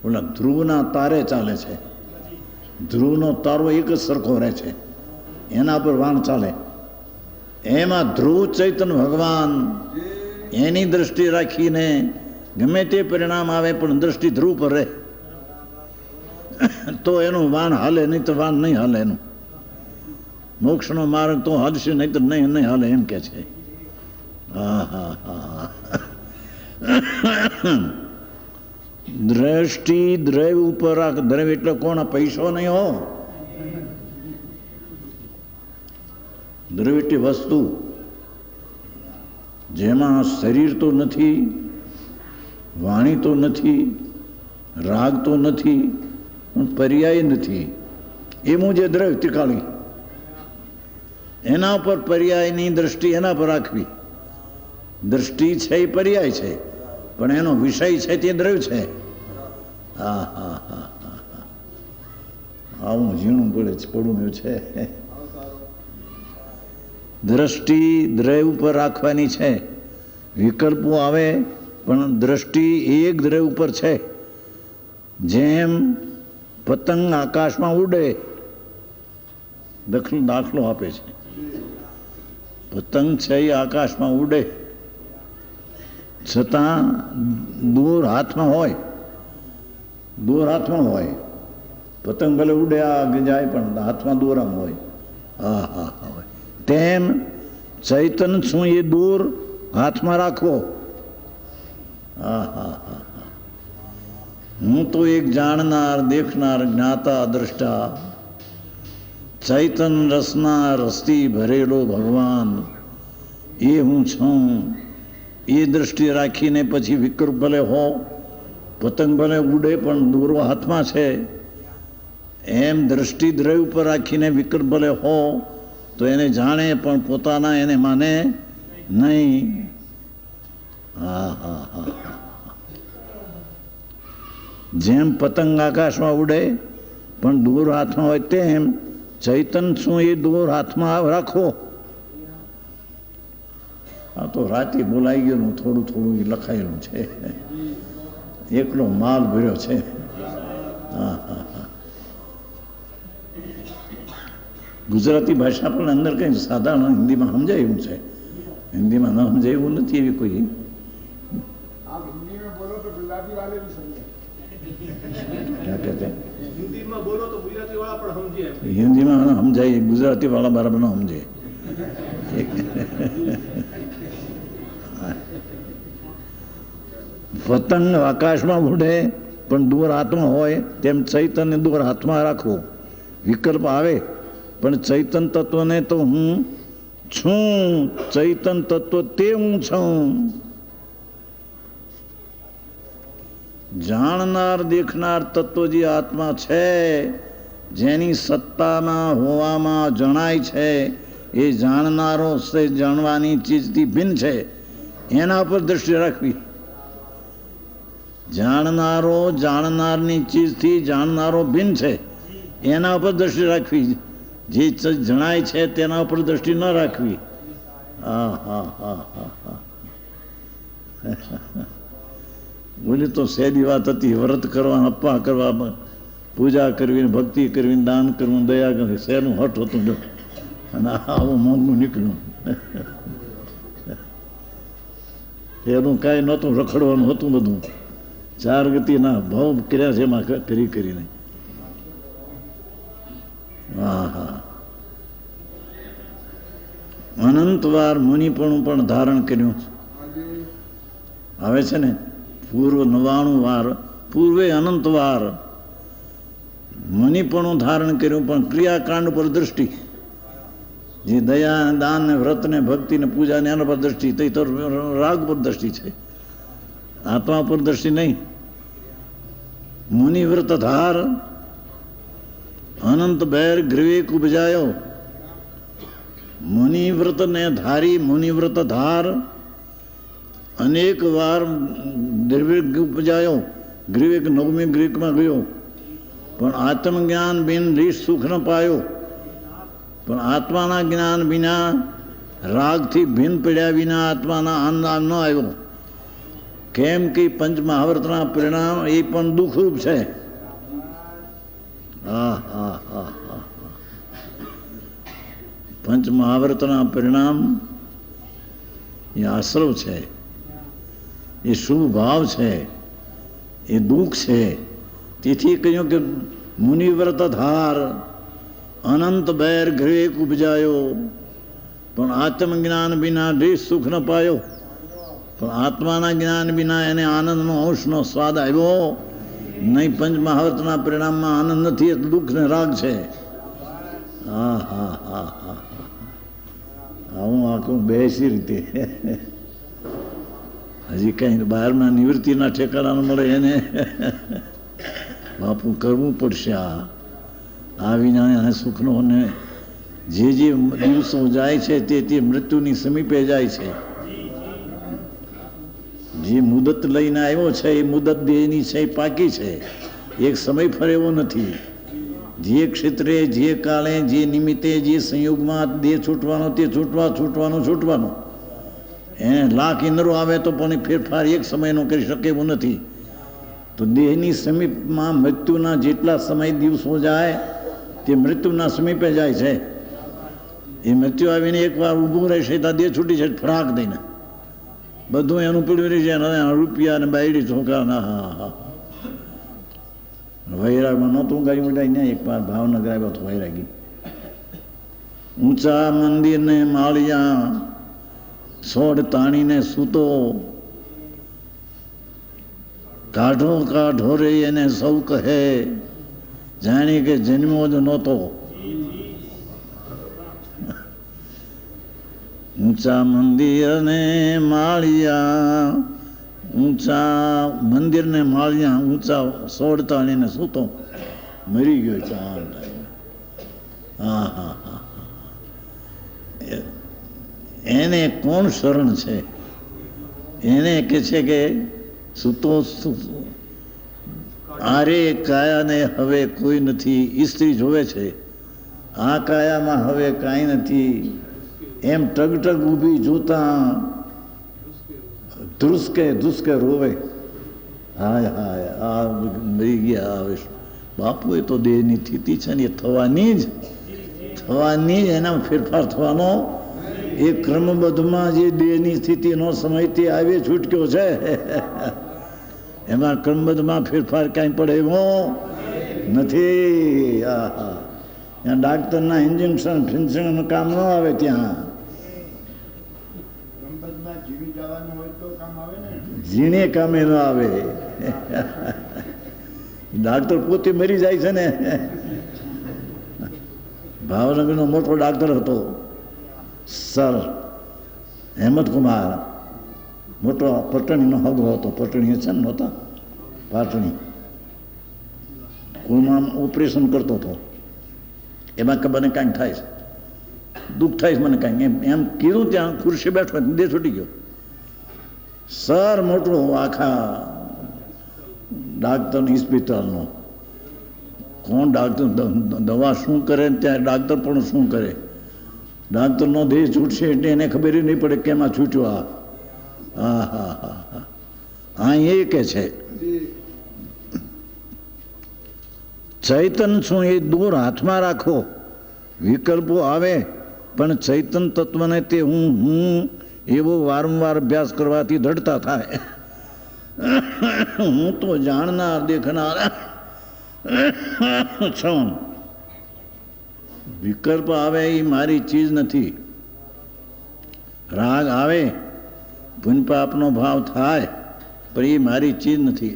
ઓલા ધ્રુવના તારે ચાલે છે. ધ્રુવનો તારો એક જ સરખો રહે છે, એના પર વાણ ચાલે. એમાં ધ્રુવ ચૈતન્ય ભગવાન, એની દ્રષ્ટિ રાખીને ગમે તે પરિણામ આવે પણ દ્રષ્ટિ ધ્રુવ પર રહે, તો એનું વાણ હાલે, નહીં તો વાણ નહીં હાલે. એનું મોક્ષનો માર્ગ તો હાલશે, નહીં તો નહીં હાલે, એમ કે છે. હા હા હા. દ્રષ્ટિ દ્રવ્ય ઉપર રાખ. દ્રવ્ય એટલે કોણ? પૈસો નહીં હો. દ્રવ્ય એટલે વસ્તુ જેમાં શરીર તો નથી, વાણી તો નથી, રાગ તો નથી, પણ પર્યાય નથી. એનું જે દ્રવ્ય ત્રિકાળી, એના પર પર્યાયની દ્રષ્ટિ એના પર રાખવી. દ્રષ્ટિ છે એ પર્યાય છે, પણ એનો વિષય છે તે દ્રવ્ય છે. હા હા હા હા હા. આવું ઝીણું પડું છે. દ્રષ્ટિ દ્રવ્ય ઉપર રાખવાની છે. વિકલ્પો આવે પણ દ્રષ્ટિ એક દ્રવ્ય ઉપર છે. જેમ પતંગ આકાશમાં ઉડે, દાખલો આપે છે. પતંગ છે એ આકાશમાં ઉડે, છતાં દૂર હાથમાં હોય. પતંગ ભલે ઉડે આગે જાય પણ હાથમાં દોરામાં હોય. હા હા હોય. તેમ ચૈતન શું એ દૂર હાથમાં રાખવો. હા હા હા. હું તો એક જાણનાર, દેખનાર, જ્ઞાતા, દ્રષ્ટા, ચૈતન રસના રસથી ભરેલો ભગવાન, એ હું છું. એ દ્રષ્ટિ રાખીને પછી વિકલ્પ ભલે હો, પતંગ ભલે ઉડે પણ દોરો હાથમાં છે, એમ દ્રષ્ટિ દ્રવ્ય ઉપર રાખીને વિકલ્પ ભલે હો તો એને જાણે પણ પોતાના એને માને નહીં. હા હા હા. જેમ પતંગ આકાશમાં ઉડે પણ દૂર હાથમાં હોય, તેમ ચૈતન શું એ દૂર હાથમાં રાખો. આ તો રાતે બોલાઈ ગયેલું થોડું લખાયેલું છે, એકલો માલ ભર્યો છે. હા હા હા. ગુજરાતી ભાષા પણ અંદર કંઈ સાધારણ હિન્દીમાં સમજાય એવું છે, હિન્દીમાં ન સમજાય એવું નથી. એવી કોઈ क्या कहते हैं हिंदी में बोलो तो गुजराती वाला पण समझे हिंदी में समझाए, गुजराती वाला बराबर न समझे. પતંગ આકાશમાં ઉડે પણ દૂર હાથમાં હોય તેમ ચૈતન્ય દૂર હાથમાં રાખવો. વિકલ્પ આવે પણ ચૈતન તત્વને તો હું છું, ચૈતન તત્વ તે હું છું. જાણનાર દેખનાર તત્વ જે આત્મા છે, જેની સત્તામાં હોવામાં જણાય છે, એ જાણનારો છે જાણવાની ચીજથી ભિન્ન છે, એના પર દ્રષ્ટિ રાખવી. જાણનારો જાણનારની ચીજથી જાણનારો ભિન્ન છે, એના ઉપર દ્રષ્ટિ રાખવી. જે જણાય છે તેના ઉપર દ્રષ્ટિ ન રાખવી. હા હા હા હા હા. બોલી તો સહેલી વાત હતી. વ્રત કરવા, અપ્પા કરવા, પૂજા કરવી, ભક્તિ કરવી, દાન કરવું, દયા કરવી, શહેરનું હઠ હતું જો. અને આવું મોંઘું નીકળ્યું. એનું કાંઈ નહોતું, રખડવાનું હતું બધું. ચાર ગતિના ભાવ કર્યા છે એમાં કરી કરીને. હા હા. અનંતવાર મુનિપણું પણ ધારણ કર્યું આવે છે ને. પૂર્વ 99 વાર, પૂર્વે અનંતવાર મુનિપણું ધારણ કર્યું, પણ ક્રિયાકાંડ પર દ્રષ્ટિ. જે દયા, દાન ને વ્રત ને ભક્તિ ને પૂજા ને એના પર દ્રષ્ટિ, તો રાગ પર દ્રષ્ટિ છે, આત્મા પર દ્રષ્ટિ નહીં. મુનિવ્રત ધાર અનંત બેર ગ્રીવેક ઉપજાયો. મુનિવ્રત ને ધારી, મુનિવ્રત ધાર અનેક વાર ગ્રીવેક ઉપજાયો. ગ્રીવેક 9મી ગ્રીકમાં ગયો, પણ આત્મજ્ઞાન બિન રીસ સુખ ન પાયો. પણ આત્માના જ્ઞાન વિના, રાગથી ભિન્ન પડ્યા વિના આત્માના આનંદ ન આવ્યો. કેમ કે પંચ મહાવ્રતના પરિણામ એ પણ દુઃખરૂપ છે. હા હા હા હા. પંચ મહાવ્રતના પરિણામ એ આશ્રવ છે, એ શુભ ભાવ છે, એ દુઃખ છે. તેથી કહ્યું કે મુનિવ્રત ધાર અનંત બેર ગ્રેક ઉપજાયો, પણ આત્મજ્ઞાન વિના દેશ સુખ ન પાયો. પણ આત્માના જ્ઞાન વિના એને આનંદનો અંશનો સ્વાદ આવ્યો નહીં. પંચ મહાવ્રતના પરિણામમાં આનંદ નથી, એ દુઃખ ને રાગ છે. હા હા હા હા. હું આખું બેસી રીતે હજી કઈ બહારના નિવૃત્તિના ઠેકાણા મળે એને બાપુ કરવું પડશે. આ વિના સુખનો ને જે દિવસો જાય છે તે મૃત્યુની સમીપે જાય છે. જે મુદત લઈને આવ્યો છે એ મુદત દેહની છે, પાકી છે. એક સમય ફરે એવો નથી. જે ક્ષેત્રે, જે કાળે, જે નિમિત્તે, જે સંયોગમાં દેહ છૂટવાનો તે છૂટવાનો. એને લાખ ઇન્દ્રો આવે તો પણ ફેરફાર એક સમયનો કરી શકે એવું નથી. તો દેહની સમીપમાં મૃત્યુના જેટલા સમય દિવસો જાય તે મૃત્યુના સમીપે જાય છે. એ મૃત્યુ આવીને એકવાર ઊભું રહેશે તો દેહ છૂટી છે ફરાક દઈને. બધું એનું પીડ્યું રહી છે. રૂપિયા ને બાયડી છોકરા. હા હા. વૈરાગમાં નહોતું ગાયું ઉડાય ને એક વાર ભાવનગર આવ્યો હતો વૈરાગી. ઊંચા મંદિરને માળિયા સોડ તાણીને સૂતો, કાઢો રે એને સૌ કહે, જાણી કે જન્મો જ નહોતો. ઊંચા મંદિરને માળિયા, ઊંચા મંદિરને માળિયા, ઊંચા સોડ તાણીને સૂતો, મરી ગયો ચાલ. હા હા હા. એને કોણ શરણ છે? એને કે છે કે સૂતો આરે કાયાને હવે કોઈ નથી. સ્ત્રી જોવે છે, આ કાયામાં હવે કાંઈ નથી. એમ ટગ ઊભી જોતા ધ્રુસકે રોવે. હાય હાય, આ મરી ગયા. આવે બાપુ એ તો દેહની સ્થિતિ છે ને, એ થવાની જ એના ફેરફાર થવાનો. એ ક્રમબદ્ધમાં જે દેહની સ્થિતિનો સમય તે આવે છૂટક્યો છે. એમાં ક્રમબદ્ધમાં ફેરફાર કાંઈ પડે એવો નથી. ત્યાં ડાક્ટરના ઇન્જેક્શન ફિન્જેક્શન કામ ન આવે. ત્યાં ઝીણે કામે ન આવે. ડાક્ટર પોતે મરી જાય છે ને. ભાવનગરનો મોટો ડાક્ટર હતો સર હેમંતકુમાર, મોટો પટણીનો હગો હતો. પટણી છે ને નહોતા પાટણી. કોઈમાં ઓપરેશન કરતો હતો. એમાં કે મને કાંઈક થાય છે, દુઃખ થાય છે મને કાંઈક એમ કીધું. ત્યાં ખુરશી બેઠો દે છૂટી ગયો. સર મોટો આખા ડાક્ટરની હોસ્પિટલનો. કોણ ડાક્ટર દવા શું કરે ને ત્યાં ડાક્ટર પણ શું કરે. ડાક્ટરનો દેહ છૂટશે એટલે એને ખબર નહીં પડે કે એમાં છૂટ્યો. હા એ કે છે ચૈતન શું એ દૂર હાથમાં રાખો. વિકલ્પો આવે પણ ચૈતન તત્વને તે હું એવો વારંવાર અભ્યાસ કરવાથી દૃઢતા થાય. હું તો જાણનાર દેખનાર છું. વિકલ્પ આવે એ મારી ચીજ નથી. રાગ આવે પુણ્ય પાપનો ભાવ થાય પણ એ મારી ચીજ નથી.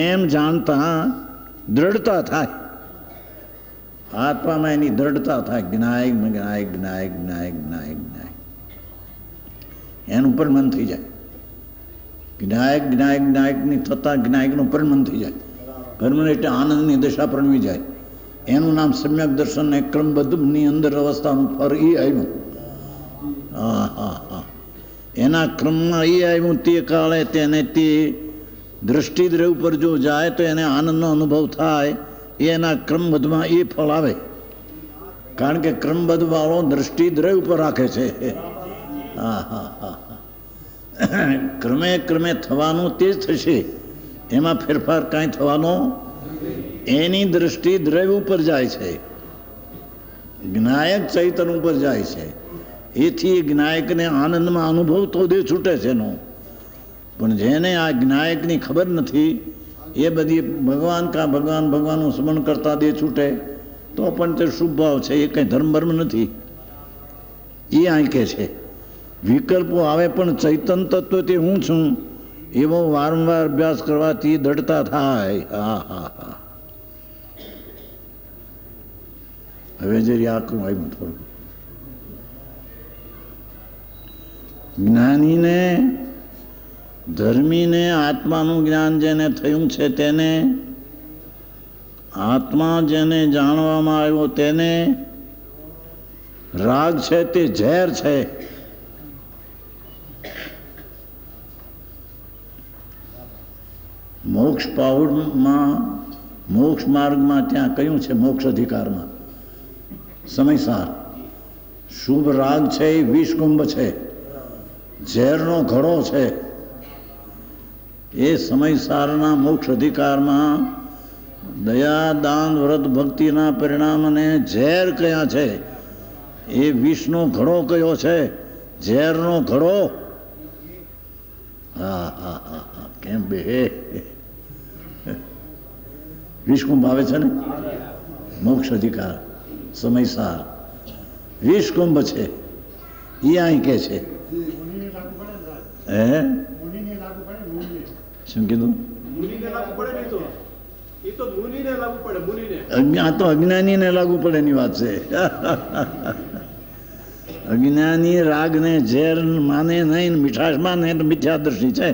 એમ જાણતા દ્રઢતા થાય. આત્મામાં એની દ્રઢતા થાય. જ્ઞાયક જ્ઞાયક જ્ઞાયક જ્ઞાયક જ્ઞાયક જ્ઞાયક એનું પરમન થઈ જાય. જ્ઞાયક જ્ઞાયક જ્ઞાયકની થતાં જ્ઞાયકનું પરમન થઈ જાય. પરમન એટલે આનંદની દશા પ્રણવી જાય. એનું નામ સમ્યક દર્શન ને ક્રમબદ્ધની અંદર અવસ્થાનું ફર એ આવ્યું. એના ક્રમમાં એ આવ્યું. તે કાળે તેને તે દૃષ્ટિદ્રય ઉપર જો જાય તો એને આનંદનો અનુભવ થાય. એના ક્રમબદ્ધમાં એ ફળ આવે. કારણ કે ક્રમબદ્ધ વાળો દૃષ્ટિદ્રય ઉપર રાખે છે. ક્રમે ક્રમે થવાનું તે જ થશે. એમાં ફેરફાર કાંઈ થવાનો એની દૃષ્ટિ દ્રવ્ય ઉપર જાય છે. જ્ઞાયક ચૈતન ઉપર જાય છે. એથી જ્ઞાયકને આનંદમાં અનુભવ તો દે છૂટે છે એનો. પણ જેને આ જ્ઞાયકની ખબર નથી એ બધી ભગવાન કા ભગવાન ભગવાનનું સ્મરણ કરતા દે છૂટે તો પણ તે શુભ ભાવ છે. એ કંઈ ધર્મ નથી. એ અહીં કે છે વિકલ્પો આવે પણ ચૈતન તત્વ તે હું છું એવો વારંવાર અભ્યાસ કરવાથી દૃઢતા થાય. હવે જરી આખું આવ્યું થોડું. જ્ઞાનીને ધર્મીને આત્માનું જ્ઞાન જેને થયું છે તેને, આત્મા જેને જાણવામાં આવ્યો તેને રાગ છે તે ઝેર છે. મોક્ષ પાઉડમાં મોક્ષ માર્ગમાં ત્યાં કયું છે મોક્ષ અધિકારમાં સમયસાર શુભ રાગ છે એ વિષકુંભ છે, ઝેરનો ઘડો છે. એ સમયસારના મોક્ષ અધિકારમાં દયા દાન વ્રત ભક્તિના પરિણામને ઝેર કયા છે. એ વિષનો ઘડો કયો છે? ઝેરનો ઘડો. કેમ બે વિષકુંભ આવે છે ને મોક્ષ અધિકાર સમયસાર વિષકુંભ છે. એ અહીં કે છે શું કીધું? આ તો અજ્ઞાનીને લાગુ પડે એની વાત છે. અજ્ઞાની રાગને ઝેર માને નહીં, મીઠાશ માને તો મિથ્યાદર્શી છે.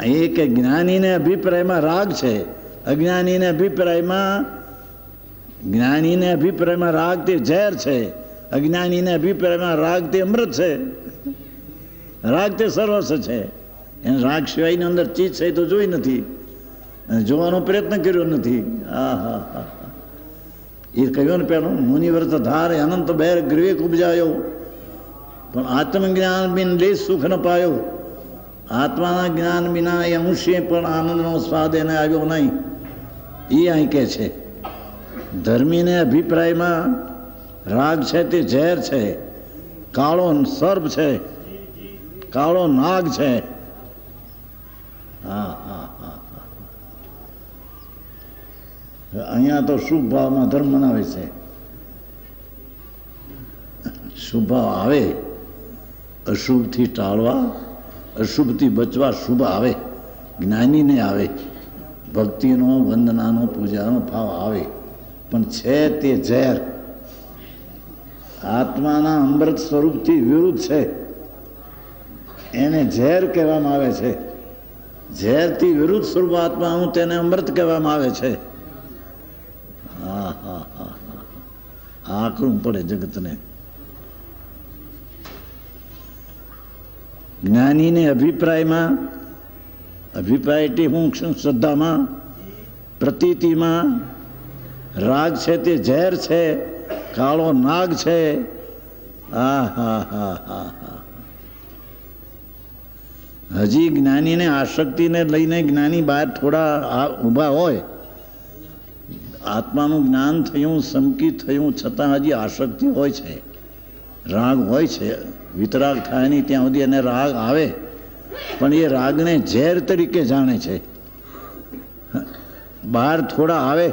એ કે જ્ઞાનીને અભિપ્રાયમાં રાગ છે, અજ્ઞાનીને અભિપ્રાયમાં રાગ તે ઝેર છે, અજ્ઞાનીને અભિપ્રાયમાં રાગ તે અમૃત છે. રાગ તે સર્વસ્વ છે. એને રાગ સિવાયની અંદર ચીજ છે તો જોઈ નથી, જોવાનો પ્રયત્ન કર્યો નથી. એ કહ્યું ને પેલું મુનિવ્રત ધારે અનંત બેર ગ્રીવેક ઉપજાયો પણ આત્મજ્ઞાન બિન લેશ સુખ ન પાયો. આત્માના જ્ઞાન વિના એ અંશે પણ આનંદનો સ્વાદ એને આવ્યો નહીં. એ અહીં કે છે ધર્મીને અભિપ્રાયમાં રાગ છે તે ઝેર છે, કાળો સર્પ છે, કાળો નાગ છે. હા હા હા હા. અહીંયા તો શુભ ભાવમાં ધર્મ મનાવે છે. શુભ ભાવ આવે, અશુભથી ટાળવા, અશુભથી બચવા શુભ આવે, જ્ઞાનીને આવે, ભક્તિનો વંદનાનો પૂજાનો ભાવ આવે. પણ છે તે ઝેર, આત્માના અમૃત સ્વરૂપથી વિરુદ્ધ છે. એને ઝેર કહેવામાં આવે છે. ઝેરથી વિરુદ્ધ સ્વરૂપ આત્માનું તેને અમૃત કહેવામાં આવે છે. હા હા હા હા. આકરું પડે જગતને. જ્ઞાનીને અભિપ્રાયમાં, અભિપ્રાય એટલે હું શ્રદ્ધામાં, પ્રતીતિમાં રાગ છે તે ઝેર છે, કાળો નાગ છે. હા હા હા હા હા. હજી જ્ઞાનીને આસક્તિને લઈને જ્ઞાની બહાર થોડા ઊભા હોય, આત્માનું જ્ઞાન થયું, સંકિત થયું, છતાં હજી આસક્તિ હોય છે, રાગ હોય છે. વિતરાગ થાય નહીં ત્યાં સુધી એને રાગ આવે, પણ એ રાગને ઝેર તરીકે જાણે છે. બહાર થોડા આવે,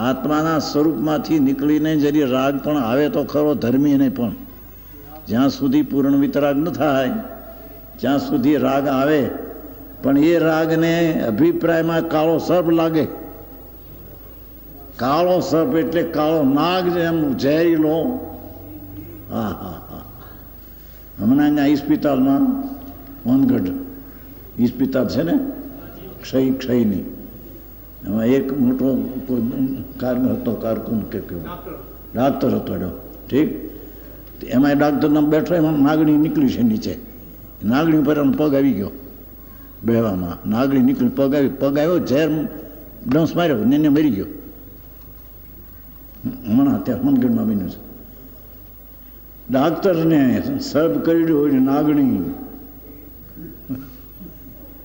આત્માના સ્વરૂપમાંથી નીકળીને જરી રાગ પણ આવે તો ખરો, ધર્મીને પણ. જ્યાં સુધી પૂર્ણ વિતરાગ ન થાય ત્યાં સુધી રાગ આવે, પણ એ રાગને અભિપ્રાયમાં કાળો સર્પ લાગે. કાળો સર્પ એટલે કાળો નાગ જેમ ઝેરીલો. હા હા હા. હમણાં અહીંયા ઇસ્પિતાલમાં વનગઢ ઇસ્પિતાલ છે ને, ક્ષયની, એમાં એક મોટો હતો, કારકુન કે કેવો ડાક્ટર હતો એનો, ઠીક. એમાં એ ડાક્ટરને બેઠો, એમાં નાગણી નીકળી છે નીચે. નાગણી ઉપર એનો પગ આવી ગયો બેવામાં. નાગણી નીકળી, પગ આવ્યો, ઝેર ડંસ માર્યો ને મરી ગયો. હમણાં ત્યાં વનગઢમાં બન્યું છે. ડાક્ટરને સર્પ કર્યું હોય નાગણી,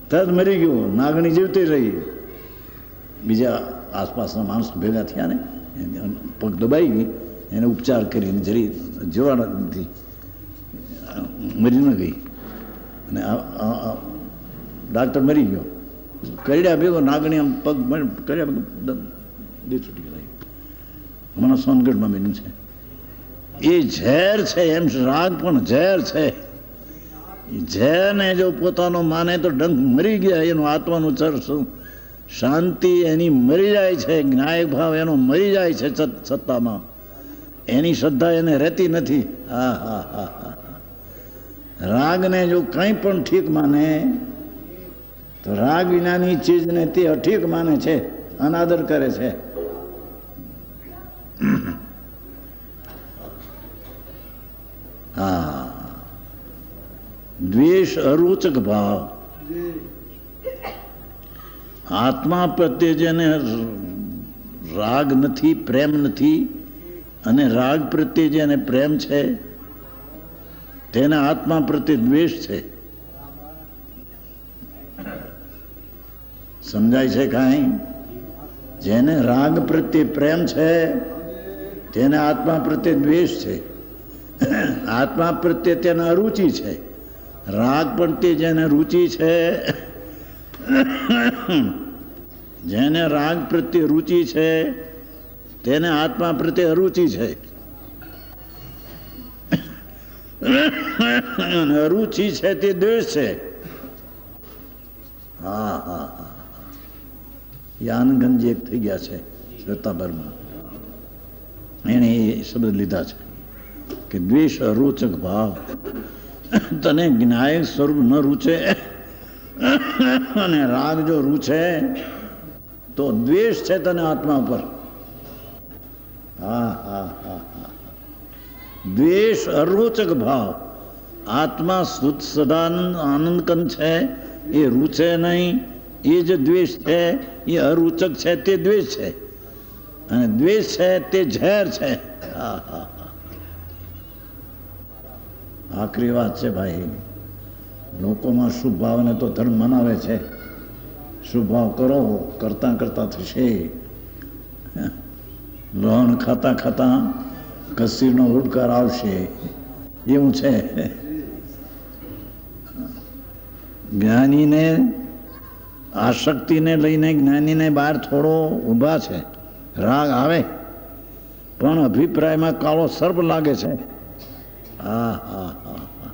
તરત મરી ગયો. નાગણી જીવતી રહી. બીજા આસપાસના માણસો ભેગા થયા ને, પગ દબાઈ ગઈ, એને ઉપચાર કરીને જરી જોવાથી મરી ન ગઈ, અને ડાક્ટર મરી ગયો. કરડ્યા ભેગો નાગણી આમ પગ કર્યા દે છૂટી ગઈ. હમણાં સોનગઢમાં બન્યું છે. એ ઝેર છે, એમ રાગ પણ ઝેર છે. ઝેરને જો પોતાનો માને તો ડંખ મરી ગયા. એનું આત્માનું શાંતિ એની મરી જાય છે, જ્ઞાયક ભાવ એનો મરી જાય છે સત્તામાં. એની શ્રદ્ધા એને રહેતી નથી. હા હા હા હા. રાગને જો કંઈ પણ ઠીક માને તો રાગ વિનાની ચીજને તે અઠીક માને છે, અનાદર કરે છે. હા. દ્વેષ અરોચક ભાવ, આત્મા પ્રત્યે જેને રાગ નથી, પ્રેમ નથી, અને રાગ પ્રત્યે જેને પ્રેમ છે તેને આત્મા પ્રત્યે દ્વેષ છે. સમજાય છે કાંઈ? જેને રાગ પ્રત્યે પ્રેમ છે તેને આત્મા પ્રત્યે દ્વેષ છે. આત્મા પ્રત્યે તેને અરુચિ છે. રાગ પ્રત્યે જેને રુચિ છે, જેને રાગ પ્રત્યે રુચિ છે તેને આત્મા પ્રત્યે અરુચિ છે. અરુચિ છે તે દ્વેષ છે. હા હા હા. યાનગંજ એક થઈ ગયા છે શ્વેતાંબરમાં, એને એ શબ્દ લીધા છે કે દ્વેષ અરોચક ભાવ. તને જ્ઞાયક સ્વરૂપ ન રૂચે અને રાગ જો રૂચે તો દ્વેષ છે તને આત્મા પર. હા હા હા હા. દ્વેષ અરોચક ભાવ. આત્મા શુદ્ધ સદાનંદ આનંદકંદ છે, એ રૂચે નહીં, એ જે દ્વેષ છે એ અરૂચક છે, તે દ્વેષ છે. અને દ્વેષ છે તે ઝેર છે. હા હા હા. આખરી વાત છે ભાઈ. લોકોમાં શુભ ભાવને તો ધર્મ મનાવે છે. શુભ ભાવ કરો, કરતા કરતા થશે. લણ ખાતા ખાતા કસીરનો ઉડકાર આવશે એવું છે. જ્ઞાનીને આસક્તિને લઈને જ્ઞાનીને બહાર થોડો ઊભા છે. રાગ આવે પણ અભિપ્રાયમાં કાળો સર્પ લાગે છે. હા હા હા હા.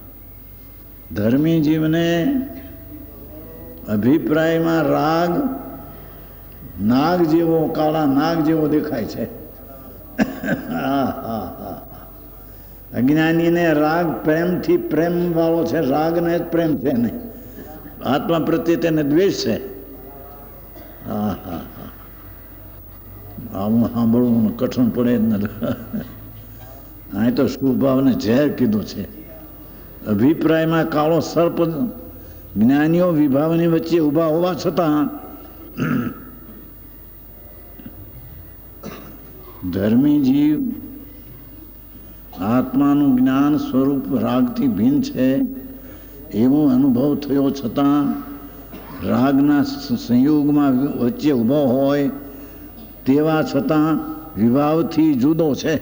ધર્મી જીવને અભિપ્રાયમાં રાગ નાગ જેવો, કાળા નાગ જેવો દેખાય છે. હા હા હા. અજ્ઞાનીને રાગ પ્રેમથી પ્રેમ વાળો છે. રાગને જ પ્રેમ છે નહીં, આત્મા પ્રત્યે તેને દ્વેષ છે. હા હા હા. આવું સાંભળવું કઠણ પડે જ નથી. અહીં તો સ્વભાવને ઝેર કીધું છે. અભિપ્રાયમાં કાળો સર્પ. જ્ઞાનીઓ વિભાવની વચ્ચે ઊભા હોવા છતાં ધર્મી જીવ આત્માનું જ્ઞાન સ્વરૂપ રાગથી ભિન્ન છે એવો અનુભવ થયો છતાં રાગના સંયોગમાં વચ્ચે ઊભો હોય તેવા છતાં વિભાવથી જુદો છે.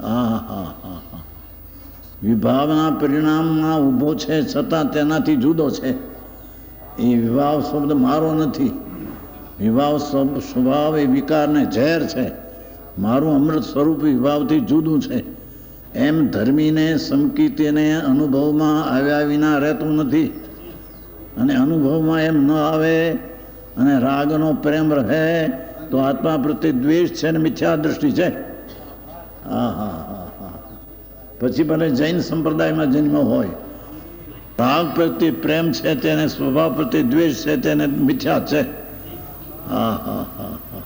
હા હા હા હા. વિભાવના પરિણામમાં ઊભો છે છતાં તેનાથી જુદો છે. એ વિભાવ શબ્દ મારો નથી. વિભાવ સ્વભાવ એ વિકારને ઝેર છે. મારું અમૃત સ્વરૂપ વિભાવથી જુદું છે. એમ ધર્મીને સમકીતીને અનુભવમાં આવ્યા વિના રહેતું નથી. અને અનુભવમાં એમ ન આવે અને રાગનો પ્રેમ રહે તો આત્મા પ્રત્યે દ્વેષ છે અને મિથ્યા દ્રષ્ટિ છે. હા હા હા હા. પછી ભલે જૈન સંપ્રદાયમાં જન્મ હોય, રાગ પ્રત્યે પ્રેમ છે તેને, સ્વભાવ પ્રત્યે દ્વેષ છે તેને મિથ્યા છે. હા હા હા હા.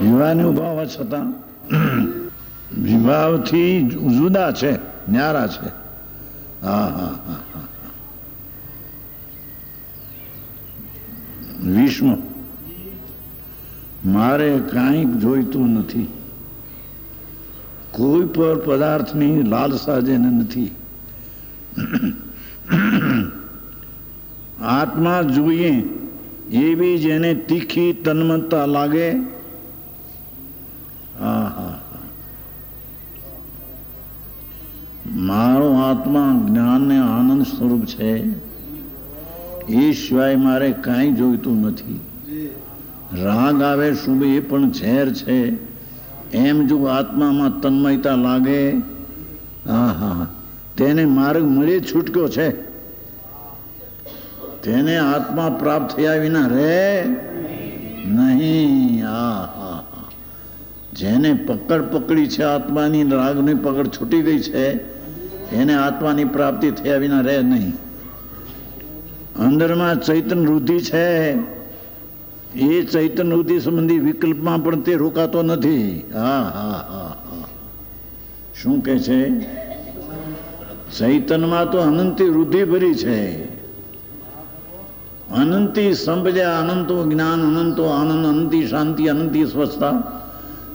વિવાહની ઉભા હોવા છતાં વિભાવથી જુદા છે, ન્યારા છે. હા હા હા હા. વિશ્વ મારે કાંઈ જોઈતું નથી. કોઈ પણ પદાર્થની લાલસા જેને નથી. આત્મા જોઈએ એવી જેને તીખી તન્મયતા લાગે. હા હા. મારો આત્મા જ્ઞાનને આનંદ સ્વરૂપ છે એ સિવાય મારે કાંઈ જોઈતું નથી. રાગ આવે શુભ એ પણ ઝેર છે. એમ જો આત્મામાં તન્મયતા લાગે, હા હા, તેને માર્ગ મળે છૂટક્યો છે. તેને આત્મા પ્રાપ્ત થયા વિના રહે નહીં. હા હા હા. જેને પકડ પકડી છે આત્માની, રાગની પકડ છૂટી ગઈ છે, એને આત્માની પ્રાપ્તિ થયા વિના રહે નહીં. અંદરમાં ચૈતન્ય વૃદ્ધિ છે. એ ચૈતન્ય વૃદ્ધિ સંબંધી વિકલ્પમાં પણ તે રોકાતો નથી. હા હા હા હા. શું કહે છે? ચૈતન્યમાં તો અનંતી વૃદ્ધિ ભરી છે. અનંતી સંપજ્યા, અનંતો જ્ઞાન, અનંતો આનંદ, અનંતી શાંતિ, અનંતી સ્વસ્થતા,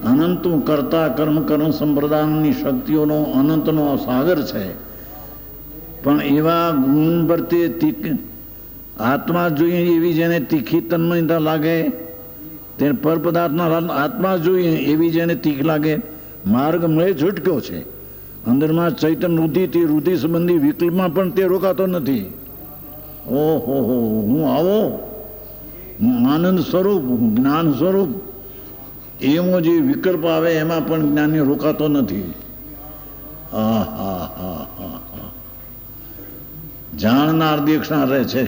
અનંતું કરતા કર્મ કર્મ સંપ્રદાનની શક્તિઓનો અનંતનો સાગર છે. પણ એવા ગુણ પ્રત્યે આત્મા જોઈએ એવી જેને તીખી તન્મયતા લાગે, તે પર પદાર્થના આત્મા જોઈએ એવી જેને તીખ લાગે, માર્ગ મળે છૂટક્યો છે. અંદરમાં ચૈતન્ય વૃદ્ધિથી વૃદ્ધિ સંબંધી વિકલ્પમાં પણ તે રોકાતો નથી. ઓહો હો, હું આવો, હું આનંદ સ્વરૂપ, હું જ્ઞાન સ્વરૂપ, એવો જે વિકલ્પ આવે એમાં પણ જ્ઞાની રોકાતો નથી. હા હા હા હા હા. જાણનાર દેખનાર રહે છે.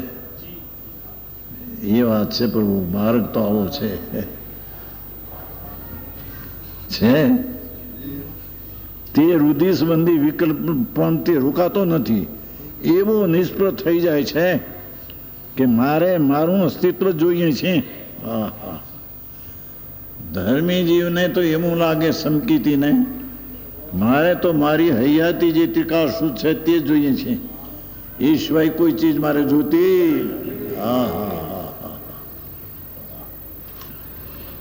એ વાત છે પ્રભુ. માર્ગ તો આવો છે. તે વૃદ્ધિ સંબંધી વિકલ્પ પણ તે રોકાતો નથી. એવો નિષ્ફળ થઈ જાય છે કે મારે મારું અસ્તિત્વ જોઈએ છે. હા હા. ધર્મી જીવને તો એવું લાગે, સમકીતીને, મારે તો મારી હૈયાતી જે ત્રિકાળ છે તે જોઈએ છે. એ સિવાય કોઈ ચીજ મારે જોતી. હા હા હા હા.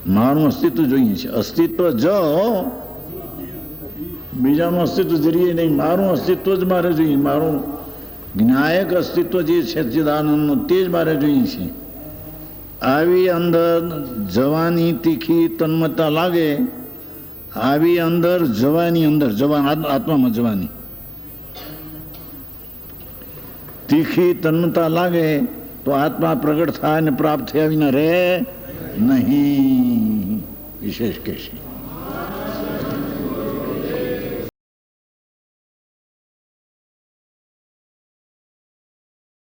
મારું અસ્તિત્વ જોઈએ છે. અસ્તિત્વ જ, બીજાનું અસ્તિત્વ જરીએ નહીં. મારું અસ્તિત્વ જ મારે જોઈએ. મારું જ્ઞાયક અસ્તિત્વ જે છે ચિદાનંદનું, તે જ મારે જોઈએ છે. આવી અંદર જવાની તીખી તન્મતા લાગે, આવી અંદર જવાની અંદર જવાન આત્મામાં જવાની તીખી તન્મતા લાગે તો આત્મા પ્રગટ થાય ને પ્રાપ્ત થયા વિના રહે નહીં. વિશેષ કે છે